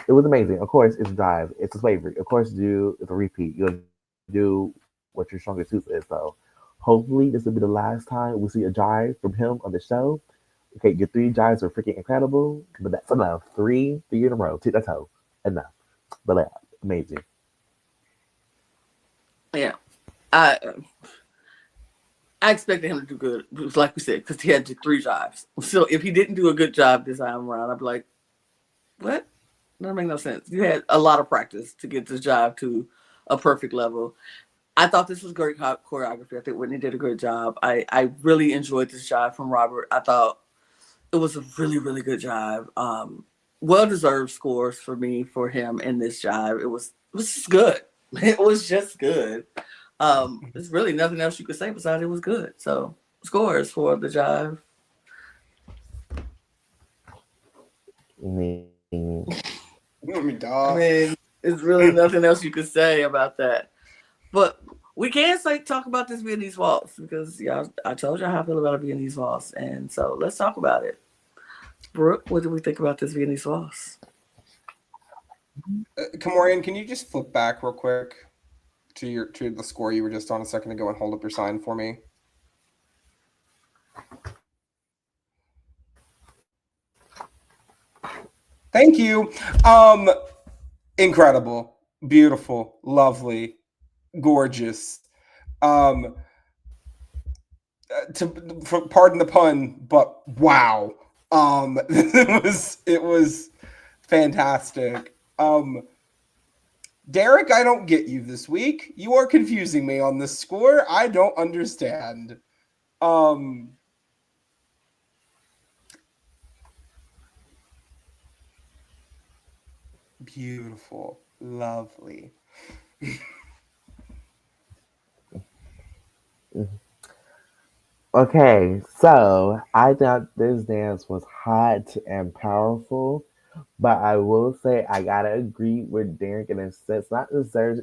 it was amazing. Of course, it's Dive. It's a favorite. Of course, it's a repeat. You'll do what your strongest suit is. So hopefully, this will be the last time we see a jive from him on the show. Okay, your three jives are freaking incredible, but that's enough. Three in a row. That's how enough. But amazing. Yeah. I I expected him to do good, like we said, because he had three jobs. So if he didn't do a good job this time around, I'd be like, what? That doesn't make no sense. You had a lot of practice to get this job to a perfect level. I thought this was great choreography. I think Whitney did a great job. I really enjoyed this job from Robert. I thought it was a really, really good job. Well deserved scores for me for him in this job. It was just good. It was just good. There's really nothing else you could say besides it was good. So scores for the job. I mean, I mean, I duh. mean, there's really nothing else you could say about that. But we can say talk about this Viennese waltz because y'all, I told y'all how I feel about a Viennese waltz, and so let's talk about it. Brooke, what do we think about this Viennese waltz? KaMorian, can you just flip back real quick to the score you were just on a second ago and hold up your sign for me? Thank you. Um, Incredible, beautiful, lovely, gorgeous. Um, pardon the pun, but wow. It was fantastic. Derek, I don't get you this week. You are confusing me on this score. I don't understand. Um, Beautiful, lovely. okay, so I thought this dance was hot and powerful, but I will say I gotta agree with Derek in a sense. Not necessarily.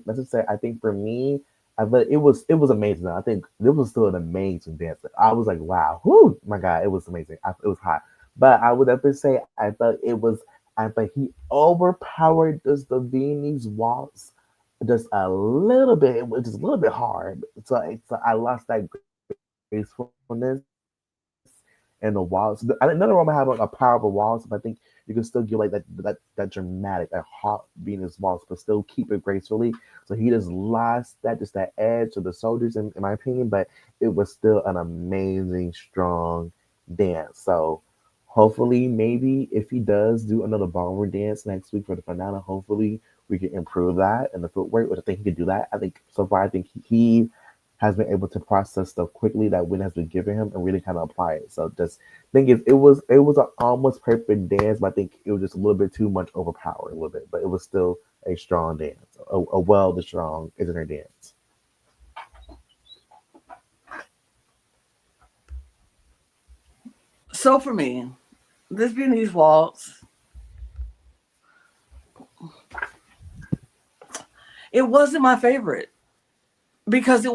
I think for me, it was amazing. I think it was still an amazing dance. I was like, wow, whoo, my god, it was amazing. It was hot, but I would definitely say I thought it was. I thought he overpowered just the Viennese waltz just a little bit. It was just a little bit hard. So I lost that gracefulness and the waltz. I think none of them have like a powerful waltz, but I think you can still give like that dramatic, that hot Venus waltz, but still keep it gracefully. So he just lost just that edge of the soldiers, in my opinion. But it was still an amazing, strong dance. So hopefully, maybe if he does do another ballroom dance next week for the finale, hopefully we can improve that and the footwork, which I think he could do that. I think so far, I think he has been able to process stuff quickly that Win has been giving him and really kind of apply it. So just think it was an almost perfect dance, but I think it was just a little bit too much overpowered a little bit. But it was still a strong dance, a well strong isn't dance. So for me, this Viennese waltz, it wasn't my favorite because I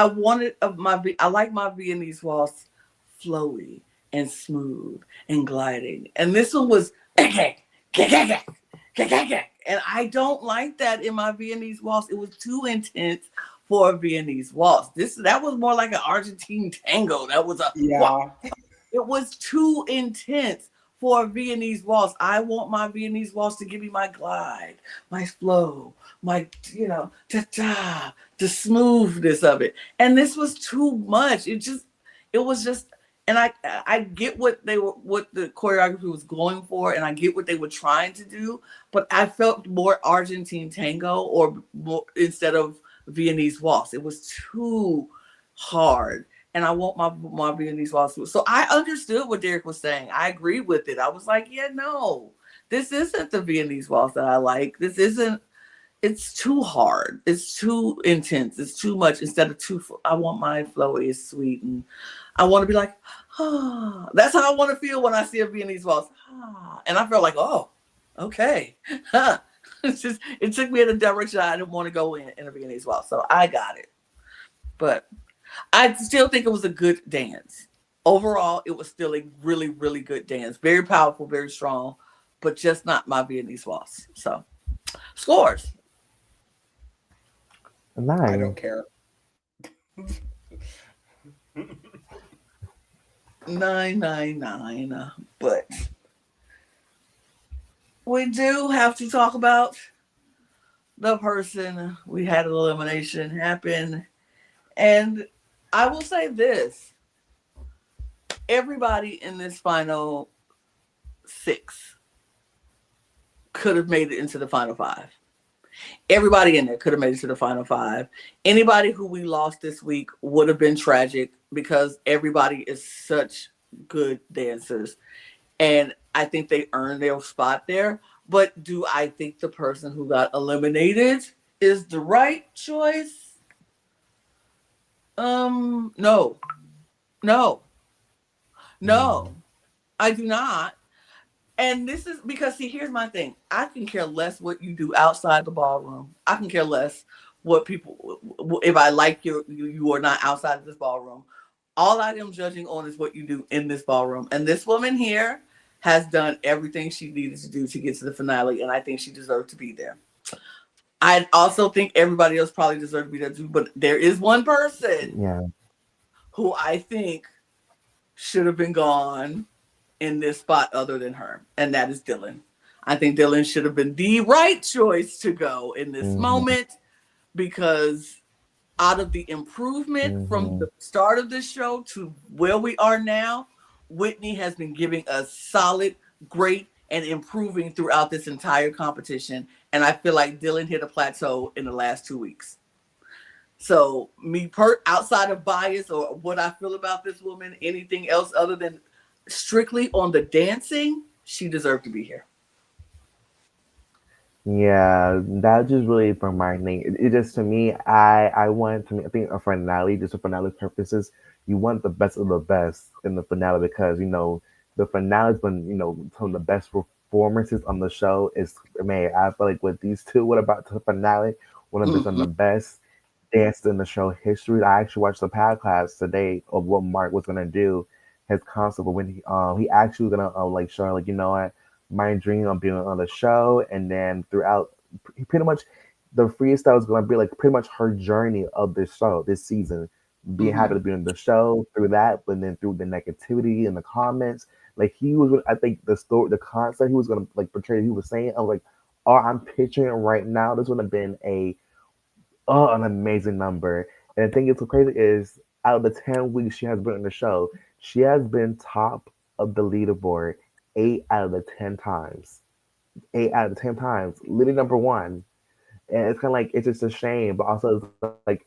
wanted I like my Viennese waltz flowy and smooth and gliding, and this one was and I don't like that in my Viennese waltz. It was too intense for a Viennese waltz. That was more like an Argentine tango. That was a wow. Yeah. It was too intense for a Viennese waltz. I want my Viennese waltz to give me my glide, my flow, my, ta-ta, the smoothness of it. And this was too much. It was just, and I get what the choreography was going for, and I get what they were trying to do, but I felt more Argentine tango or more, instead of Viennese waltz. It was too hard, and I want my Viennese waltz. So I understood what Derek was saying. I agreed with it. I was like, yeah, no, this isn't the Viennese waltz that I like. This isn't. It's too hard. It's too intense. It's too much. Instead of I want my flowy is sweet, and I want to be like, ah. That's how I want to feel when I see a Viennese waltz. Ah. And I felt like, oh, okay. It took me in a direction I didn't want to go in a Viennese waltz. So I got it. But I still think it was a good dance. Overall, it was still a really, really good dance. Very powerful, very strong, but just not my Viennese waltz. So, scores. I 9. don't care. 999. But we do have to talk about the person we had an elimination happen. And I will say this. Everybody in this final 6 could have made it into the final 5. Everybody in there could have made it to the final 5. Anybody who we lost this week would have been tragic because everybody is such good dancers. And I think they earned their spot there. But do I think the person who got eliminated is the right choice? No. No, I do not. And this is because, see, here's my thing. I can care less what you do outside the ballroom. I can care less what people, if I like you or not outside of this ballroom. All I am judging on is what you do in this ballroom. And this woman here has done everything she needed to do to get to the finale. And I think she deserved to be there. I also think everybody else probably deserved to be there too. But there is one person who I think should have been gone in this spot other than her, and that is Dylan. I think Dylan should have been the right choice to go in this moment because out of the improvement from the start of this show to where we are now, Whitney has been giving us solid, great, and improving throughout this entire competition. And I feel like Dylan hit a plateau in the last 2 weeks. So outside of bias or what I feel about this woman, anything else other than strictly on the dancing, she deserved to be here. Yeah, that just really for my thing. It just to me, I want to. I think a finale, just for finale purposes, you want the best of the best in the finale because the finale's been some of the best performances on the show. Is man, I feel like with these two, what about the finale? One of the best dance in the show history. I actually watched the podcast today of what Mark was gonna do his concert, but when he actually was gonna show her, what, my dream of being on the show, and then throughout pretty much the freestyle is gonna be like pretty much her journey of this show this season, being happy to be on the show through that, but then through the negativity and the comments, he was, I think the concept he was gonna portray, he was saying, I was like, oh, I'm picturing it right now. This would have been an amazing number. And the thing is, so crazy is out of the 10 weeks she has been on the show, she has been top of the leaderboard 8 out of the 10 times. 8 out of the 10 times, literally number one. And it's kind of it's just a shame, but also it's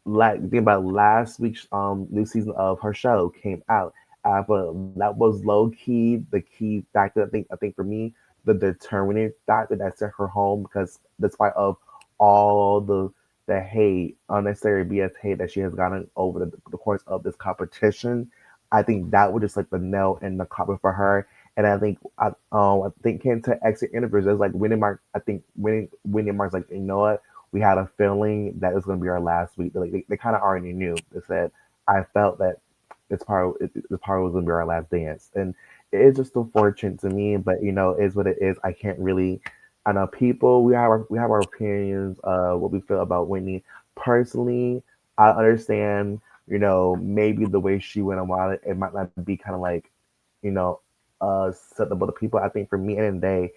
think about last week's new season of her show came out. But that was low key the key factor. I think for me, the determining factor that sent her home because despite of all the the hate, unnecessary BS hate that she has gotten over the course of this competition. I think that was just like the nail in the coffin for her. And I think Kenta exit interviews is like winning Mark. I think winning Mark's like, you know what, we had a feeling that it was going to be our last week. Like they kind of already knew. They said, I felt that this part was going to be our last dance, and it's just unfortunate to me. But it's what it is. I can't really. I know people. We have our opinions of what we feel about Whitney. Personally, I understand. Maybe the way she went about it, it might not be kind of like, you know, acceptable to people. I think for me and they,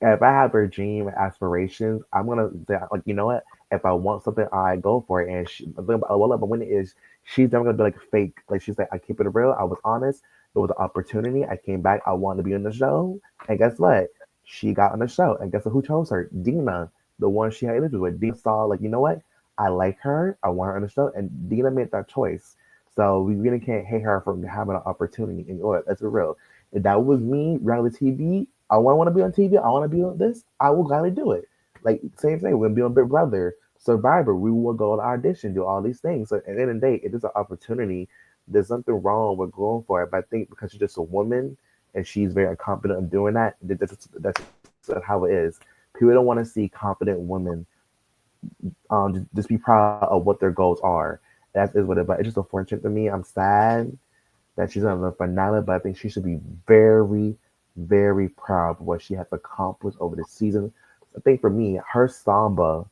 if I have a dream and aspirations, I'm gonna say like, you know what? If I want something, I go for it. And the thing about what I love about Winnie is she's never gonna be like fake. Like she's like, I keep it real. I was honest. It was an opportunity. I came back. I wanted to be on the show, and guess what? She got on the show, and guess who chose her? Dina, the one she had interviews with. Dina saw like, you know what? I like her. I want her on the show, and Dina made that choice. So we really can't hate her for having an opportunity. And that's real. If that was me, reality TV, I want to be on TV. I want to be on this. I will gladly do it. Like same thing. We'll be on Big Brother, Survivor. We will go on audition, do all these things. So at the end of the day, it is an opportunity. There's nothing wrong with going for it. But I think because she's just a woman and she's very confident in doing that, that's how it is. People don't want to see confident women just be proud of what their goals are. That is what it. But it's just unfortunate to me. I'm sad that she's on the finale, but I think she should be very, very proud of what she has accomplished over the season. I think for me, her samba,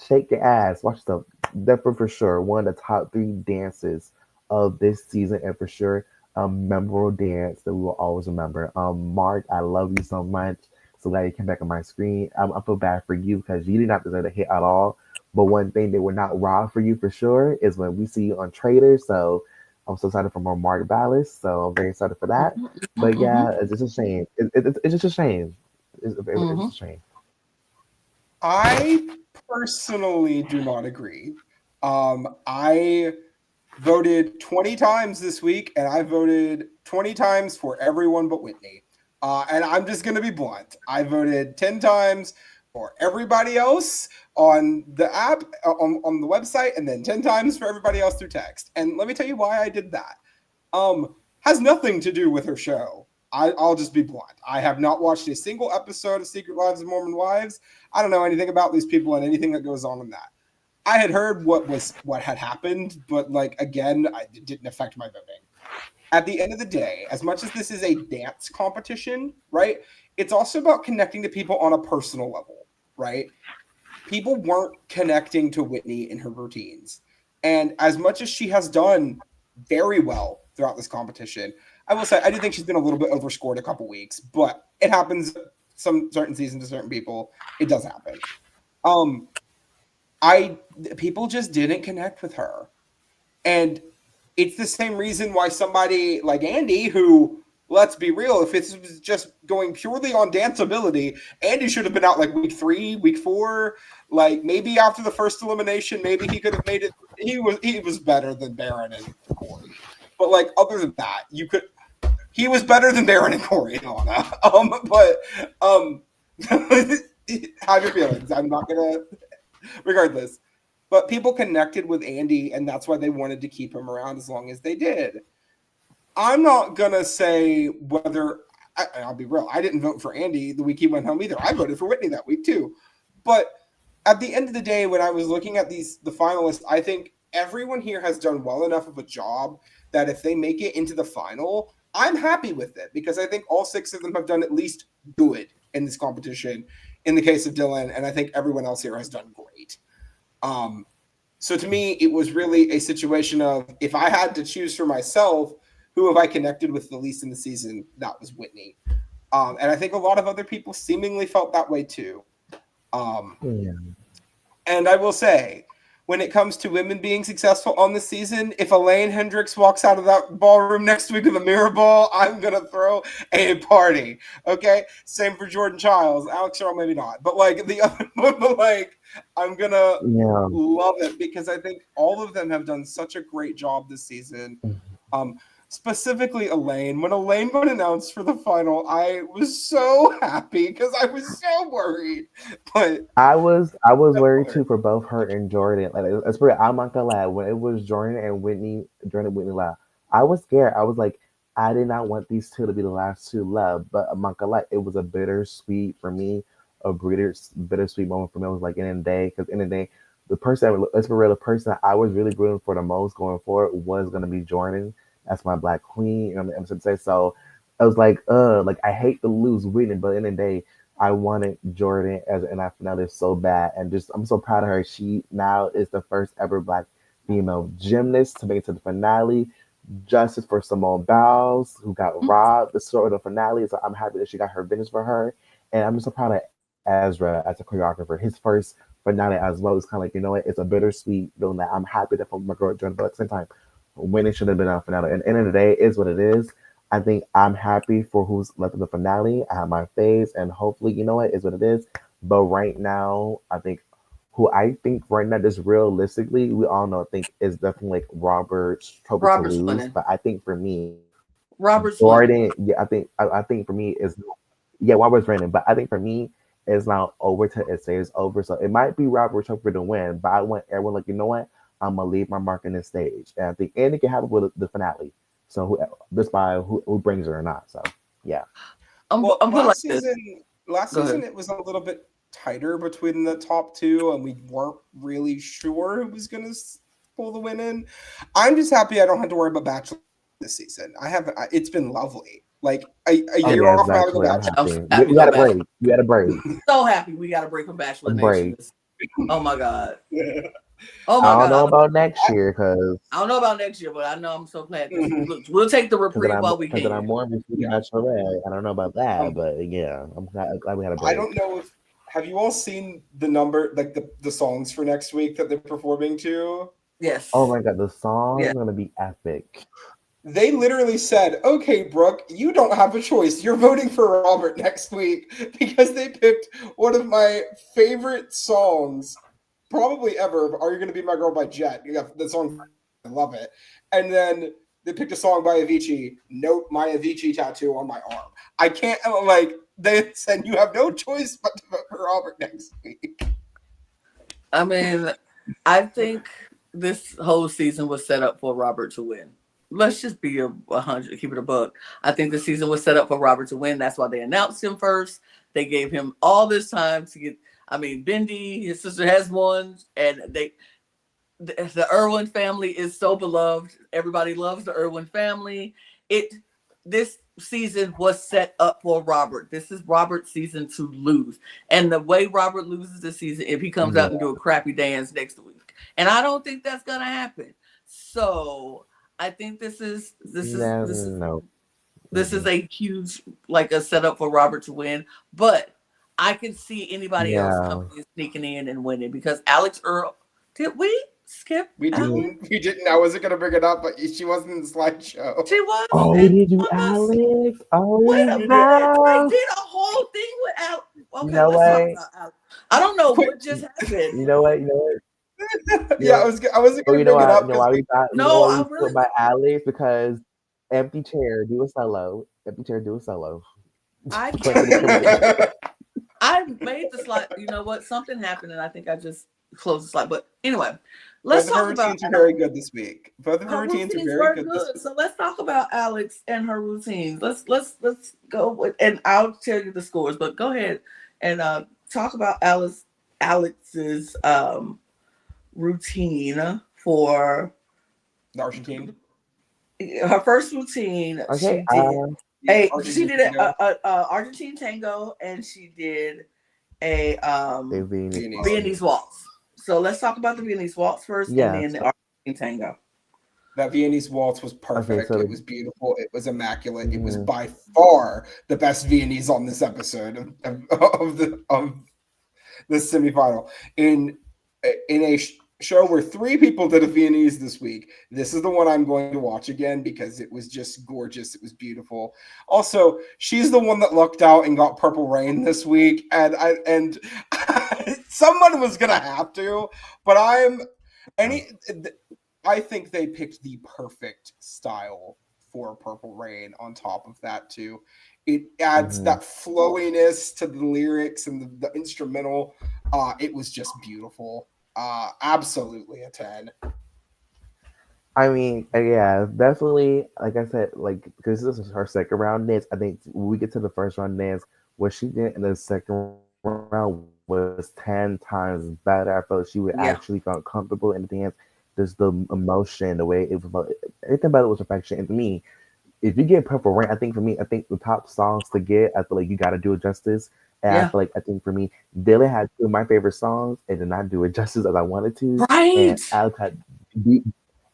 shake your ass, watch the definitely for sure one of the top three dances of this season, and for sure a memorable dance that we will always remember. Mark, I love you so much. So glad you came back on my screen. I feel bad for you because you did not deserve a hit at all. But one thing that will not rob for you for sure is when we see you on Trader. So I'm so excited for more Mark Ballas. So I'm very excited for that. But Mm-hmm. yeah, it's just a shame. It's just a shame. It's Mm-hmm. a shame. I personally do not agree. I voted 20 times this week, and I voted 20 times for everyone but Whitney. And I'm just going to be blunt. I voted 10 times for everybody else on the app, on the website, and then 10 times for everybody else through text. And let me tell you why I did that. Has nothing to do with her show. I'll just be blunt. I have not watched a single episode of Secret Lives of Mormon Wives. I don't know anything about these people and anything that goes on in that. I had heard what had happened, but like again, it didn't affect my voting. At the end of the day, as much as this is a dance competition, right? It's also about connecting to people on a personal level, right? People weren't connecting to Whitney in her routines. And as much as she has done very well throughout this competition, I will say I do think she's been a little bit overscored a couple weeks, but it happens some certain seasons to certain people. It does happen. Um, I People just didn't connect with her. And it's the same reason why somebody like Andy, who, let's be real, if it was just going purely on danceability, Andy should have been out like week 3, week 4, like maybe after the first elimination, maybe he could have made it. He was better than Baron and Corey, but like other than that, he was better than Baron and Corey, Lana. But have your feelings. I'm not gonna, regardless. But people connected with Andy, and that's why they wanted to keep him around as long as they did. I'm not gonna say whether I'll be real. I didn't vote for Andy the week he went home either. I voted for Whitney that week too. But at the end of the day, when I was looking at the finalists, I think everyone here has done well enough of a job that if they make it into the final, I'm happy with it because I think all 6 of them have done at least good in this competition. In the case of Dylan, and I think everyone else here has done great. Um, so to me, it was really a situation of if I had to choose for myself, who have I connected with the least in the season? That was Whitney. And I think a lot of other people seemingly felt that way too. Um, Yeah. and I will say, when it comes to women being successful on the season, if Elaine Hendricks walks out of that ballroom next week with a mirror ball, I'm going to throw a party. Okay? Same for Jordan Childs. Alex Earl, maybe not. But like the other, but like, I'm going to Yeah. love it because I think all of them have done such a great job this season. Um, specifically Elaine. When Elaine got announced for the final, I was so happy because I was so worried. But I was worried too for both her and Jordan. Like it's weird. I'm not gonna lie. When it was Jordan and Whitney left, I was scared. I was like, I did not want these two to be the last two left. But I'm not gonna lie. It was a bittersweet for me, bittersweet moment for me. It was like in the day, because in the day, the person, let's be real, the person I was really rooting for the most going forward was gonna be Jordan. That's my black queen. You know what I'm saying? So I was like I hate to lose Whitney, but in the day. I wanted Jordan as an finale so bad, and just I'm so proud of her. She now is the first ever black female gymnast to make it to the finale. Justice for Simone Biles, who got robbed the sort of the finale. So I'm happy that she got her vengeance for her, and I'm just so proud of Ezra as a choreographer. His first finale as well. It's kind of like it's a bittersweet feeling that I'm happy that for my girl Jordan, but at the same time, winning should have been on finale. And at the end of the day, it is what it is. I think I'm happy for who's left in the finale. I have my faves, and hopefully, is what it is. But right now, I think who I think right now, just realistically, we all know, I think is definitely like Robert's trophy to Robert's lose. winning. But I think for me, Robert's winning. Jordan, yeah, I think for me is yeah, Robert's winning. But I think for me, it's now over to it says over. So it might be Robert's trophy to win, but I want everyone like I'm gonna leave my mark on this stage, and I think anything can happen with the finale. So this by who brings her or not. So yeah. well, I'm put like this. last Go season ahead. it was a little bit tighter between the top two, and we weren't really sure who was going to pull the win in. I'm just happy I don't have to worry about Bachelor this season. It's been lovely. Like a Oh year yes, off without the actually, I'm Bachelor. I'm so happy. happy We no got a Bachelor. break. We got a break. So happy we got a break from A Bachelor Nation. break. Oh my God. Oh I my don't know God. about next year because I don't know about next year, but I know I'm so glad this. Look, we'll take the reprieve while we then can. I'm more of a Yeah. Bachelorette. I don't know about that, Um, but yeah, I'm glad we had a I break. don't know if have you all seen the number like the songs for next week that they're performing to? Oh Yes. my god, the song Yes. is gonna be epic. They literally said, "Okay, Brooke, you don't have a choice. You're voting for Robert next week," because they picked one of my favorite songs, probably ever. "Are You Gonna Be My Girl" by Jet. You got the song, I love it. And then they picked a song by Avicii. Note my Avicii tattoo on my arm. I can't like. They said you have no choice but to vote for Robert next week. I mean, I think this whole season was set up for Robert to win. Let's just be 100, keep it a buck. I think the season was set up for Robert to win. That's why they announced him first. They gave him all this time to get. I mean, Bendy, his sister has one, and the Irwin family is so beloved. Everybody loves the Irwin family. It This season was set up for Robert. This is Robert's season to lose. And the way Robert loses this season, if he comes Yeah, out and do a crappy dance next week. And I don't think that's gonna happen. So I think no. this is Mm-mm. a huge like a setup for Robert to win. But I can see anybody else Yeah, coming and sneaking in and winning because Alex Earl. Did we skip We Alex? didn't. We didn't. I wasn't gonna bring it up, but she wasn't in the slideshow. She was oh, we in did do Columbus. Alex. Wait Oh a We did. minute. They wow. did a whole thing with Alex. You Okay, know let's talk what? about Alex. I don't know Wait, what just happened. You know what? You know what? You yeah, know, I wasn't oh, gonna bring it up you know because why we thought, you know No, why I we really put by Alex? Because empty chair, do a solo. Empty chair, do a solo. I Point for the can't. killing. I made the slide. You know what? Something happened and I think I just closed the slide. But anyway, let's both of her talk about routines are very good this week. Both of her her routines are routines very were good this good. week. So let's talk about Alex and her routines. Let's go with, and I'll tell you the scores. But go ahead and talk about Alex's routine for The Argentine. her first routine. Okay, Yeah, She Argentine did tango. a Argentine tango and she did a Viennese Viennese. waltz. Viennese waltz. So let's talk about the Viennese waltz first, and Yeah. then the So, Argentine tango. That Viennese waltz was okay, perfect. so It was beautiful. It was immaculate. It was mhm. by far the best Viennese on this episode of the semifinal. In a show where three people did a Viennese this week, this is the one I'm going to watch again because it was just gorgeous. It was beautiful. Also, she's the one that lucked out and got Purple Rain this week, and someone was gonna have to, but I think they picked the perfect style for Purple Rain on top of that too. It adds Mm-hmm. that flowiness to the lyrics and the instrumental. It was just beautiful. Absolutely a 10. I mean, yeah, definitely. Like I said, like because this is her second round dance. I think when we get to the first round dance, what she did in the second round was 10 times better. I felt she would actually Yeah. felt comfortable in the dance. Just the emotion, the way it was, everything about it was perfection. And to me, if you get Purple Rain, I think for me, I think the top songs to get, I feel like you got to do it justice. And I Yeah. feel like I think for me, Dilly had two of my favorite songs and did not do it justice as I wanted to. And Right.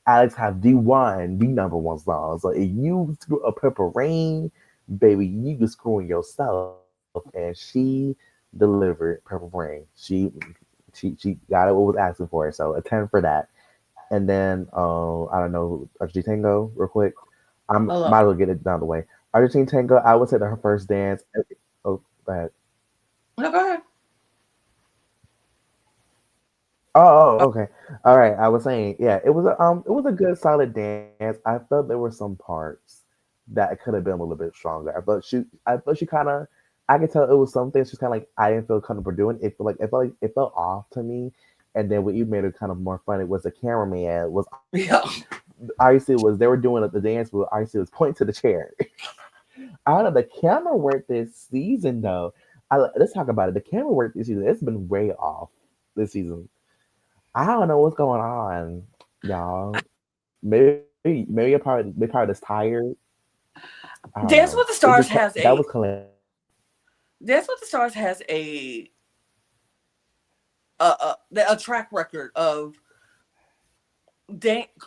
Alex have the number one song. So if you screw a Purple Rain, baby, you just screwing yourself. And she delivered Purple Rain. She got it what was asking for. So a 10 for that. And then I don't know, Argentine Tango, real quick. I'm Hold on. might as well get it down the way. Argentine Tango, I would say that her first dance. Oh, go ahead. No, go ahead. Oh, okay. All right. I was saying, yeah, it was a good solid dance. I felt there were some parts that could have been a little bit stronger. I thought she kind of I could tell it was some things she's kind of like I didn't feel comfortable doing. It felt off to me. And then what you made it kind of more funny was the cameraman was Yeah. obviously was they were doing the dance, but obviously was pointing to the chair. I don't know the camera work this season though. Let's talk about it. The camera work this season it's been way off this season. I don't know what's going on, y'all. Maybe they probably just tired. I don't Dance know. with the It Stars just has that was a hilarious. Dance with the Stars has a track record of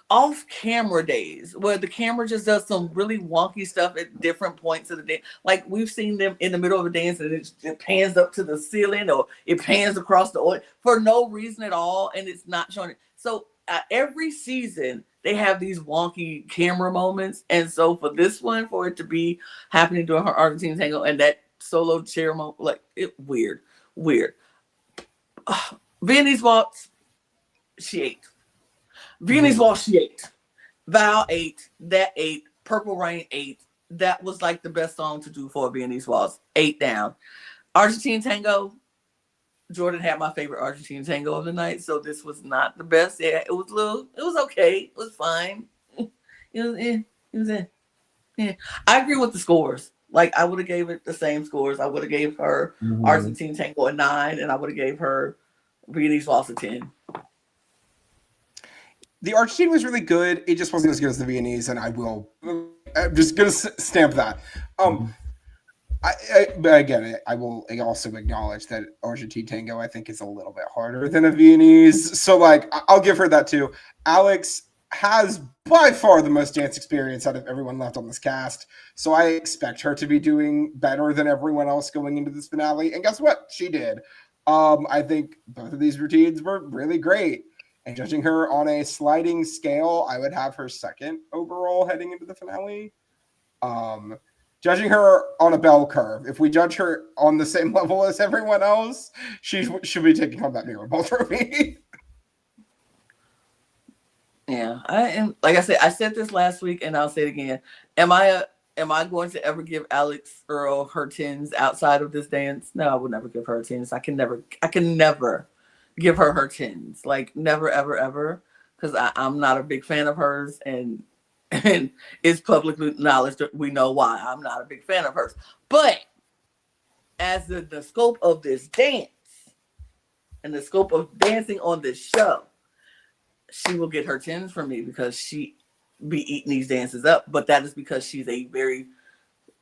off camera days where the camera just does some really wonky stuff at different points of the day. Like we've seen them in the middle of a dance and it pans up to the ceiling or it pans across the oil for no reason at all, and it's not showing it. So every season they have these wonky camera moments, and so for this one, for it to be happening during her Argentine tango and that solo chair moment, like it weird. Viennese waltz, she ate. Viennese Mhm. waltz, she ate. Val 8, that 8, Purple Rain 8. That was like the best song to do for a Viennese Waltz. 8 down. Argentine Tango, Jordan had my favorite Argentine Tango of the night, so this was not the best. Yeah, it was okay. It was fine. It was, it was, yeah. I agree with the scores. Like I would have gave it the same scores. I would have gave her Mm-hmm. Argentine Tango a 9, and I would have gave her Viennese Waltz a 10. The Argentine was really good. It just wasn't as good as the Viennese, and I'm just gonna stamp that. Um, but again, I will also acknowledge that Argentine Tango I think is a little bit harder than a Viennese. So like I'll give her that too. Alex has by far the most dance experience out of everyone left on this cast. So I expect her to be doing better than everyone else going into this finale. And guess what? She did. I think both of these routines were really great. And judging her on a sliding scale, I would have her second overall heading into the finale. Um, Judging her on a bell curve, if we judge her on the same level as everyone else, she should be taking home that Mirror Ball trophy. Yeah, I am. Like I said, I said this last week, and I'll say it again. Am I a Am I going to ever give Alex Earl her tens outside of this dance? No, I would never give her tens. I can never give her her tens. Like never, ever, ever, because I'm not a big fan of hers, and and it's public knowledge that we know why I'm not a big fan of hers. But as the scope of this dance and the scope of dancing on this show, she will get her tens from me because she be eating these dances up. But that is because she's a very,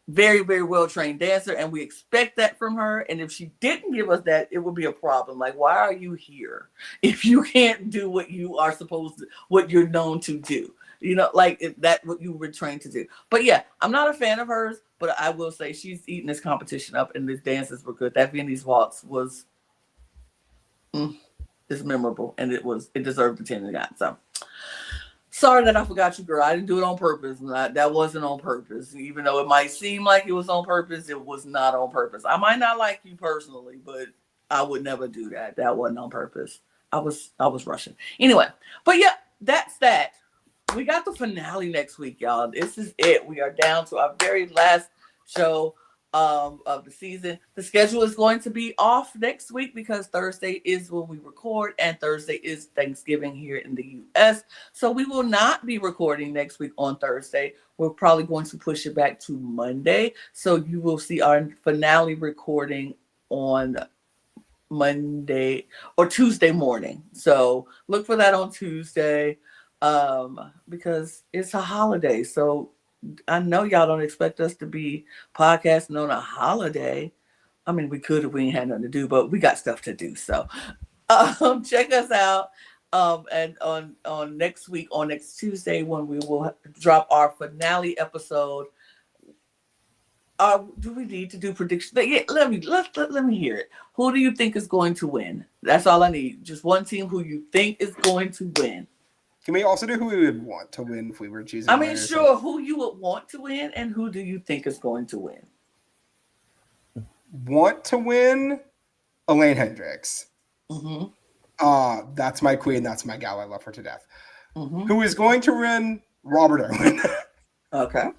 very, very well trained dancer, and we expect that from her. And if she didn't give us that, it would be a problem. Like, why are you here if you can't do what you are supposed to, what you're known to do? You know, like if that what you were trained to do. But yeah, I'm not a fan of hers, but I will say she's eating this competition up, and these dances were good. That Viennese waltz was is memorable, and it deserved the 10 it got. So sorry that I forgot you, girl. I didn't do it on purpose. That wasn't on purpose. Even though it might seem like it was on purpose, it was not on purpose. I might not like you personally, but I would never do that. That wasn't on purpose. I was rushing. Anyway, but yeah, that's that. we got the finale next week, y'all. This is it. We are down to our very last show of the season. The schedule is going to be off next week because Thursday is when we record, and Thursday is Thanksgiving here in the US. So we will not be recording next week on Thursday. We're probably going to push it back to Monday. So you will see our finale recording on Monday or Tuesday morning. So look for that on Tuesday because it's a holiday. So I know y'all don't expect us to be podcasting on a holiday. I mean, we could if we ain't had nothing to do, but we got stuff to do. So check us out. And on next week, on next Tuesday, when we will drop our finale episode. Do we need to do predictions? Yeah, let me hear it. Who do you think is going to win? That's all I need. Just one team who you think is going to win. Can we also do who we would want to win if we were choosing? I mean, sure. Who you would want to win, and who do you think is going to win? Want to win? Elaine Hendricks. Mm-hmm. That's my queen. That's my gal. I love her to death. Mm-hmm. Who is going to win? Robert Irwin. Okay.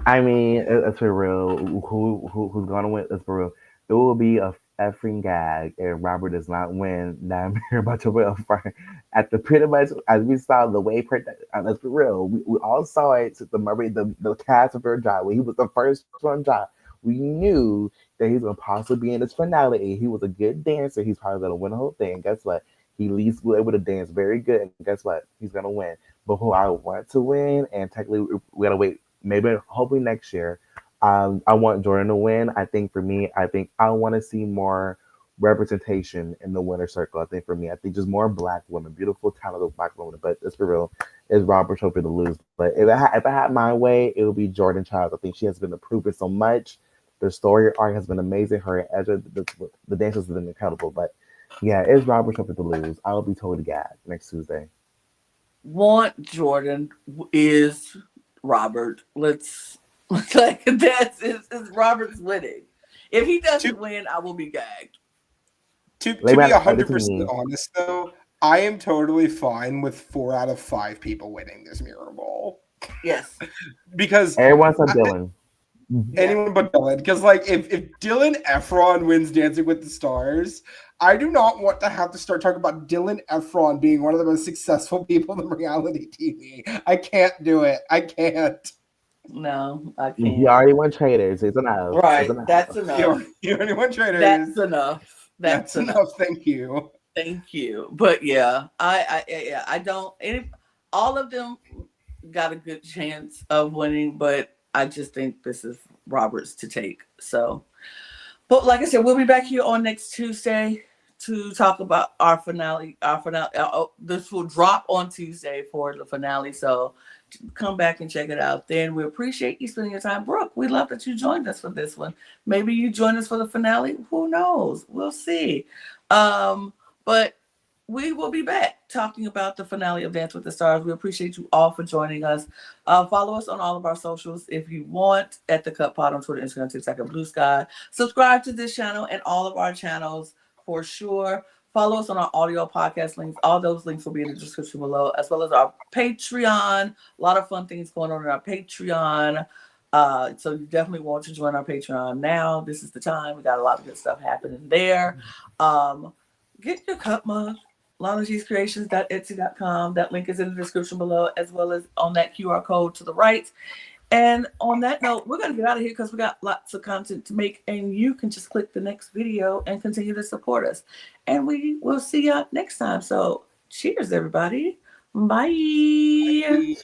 I mean, it's for real. Who's gonna win? It's for real. It will be a effing gag if Robert does not win that Mirror about to win at the pretty much as we saw the way. Let's be real. We all saw it. The cast of her job when he was the first one job. We knew that he's gonna possibly be in this finale. He was a good dancer. He's probably gonna win the whole thing. Guess what? He at least was able to dance very good. And guess what? He's gonna win. But who I want to win, and technically we gotta wait. Maybe hopefully next year. I want Jordan to win. I think for me, I want to see more representation in the winner circle. I think for me, just more Black women, beautiful, talented Black women. But it's for real, it's Robert Trophy to lose. But if I had my way, it would be Jordan Childs. I think she has been improving so much. The story arc has been amazing. Her and Ezra, the dancers have been incredible. But yeah, it's Robert Trophy to lose. I'll be totally gagged next Tuesday. Want Jordan is Robert. Let's like that's it's Robert's winning. If he doesn't win, I will be gagged. To be 100% honest, though, I am totally fine with 4 out of 5 people winning this Mirror Ball. Yes, because everyone's on Dylan. Anyone but Dylan. Because like if Dylan Efron wins Dancing with the Stars, I do not want to have to start talking about Dylan Efron being one of the most successful people in reality TV. I can't do it. I can't. No, I can't. You already won Traders. It's enough. Right. It's enough. That's enough. You already won Traders. That's enough. That's enough. Thank you. Thank you. But yeah, I don't. All of them got a good chance of winning, but I just think this is Robert's to take. So, but like I said, we'll be back here on next Tuesday to talk about our finale. This will drop on Tuesday for the finale. So come back and check it out. Then we appreciate you spending your time. Brooke, we love that you joined us for this one. Maybe you join us for the finale. Who knows? We'll see. But we will be back talking about the finale of Dance with the Stars. We appreciate you all for joining us. Follow us on all of our socials if you want, at The Cut Pod on Twitter, Instagram, TikTok, and Blue Sky. Subscribe to this channel and all of our channels for sure. Follow us on our audio podcast links. All those links will be in the description below, as well as our Patreon. A lot of fun things going on in our Patreon. So you definitely want to join our Patreon now. This is the time. We got a lot of good stuff happening there. Get your cup mug. LanaG'sCreations.etsy.com. That link is in the description below, as well as on that QR code to the right. And on that note, we're going to get out of here because we got lots of content to make, and you can just click the next video and continue to support us. And we will see you next time. So cheers, everybody. Bye. Cheers.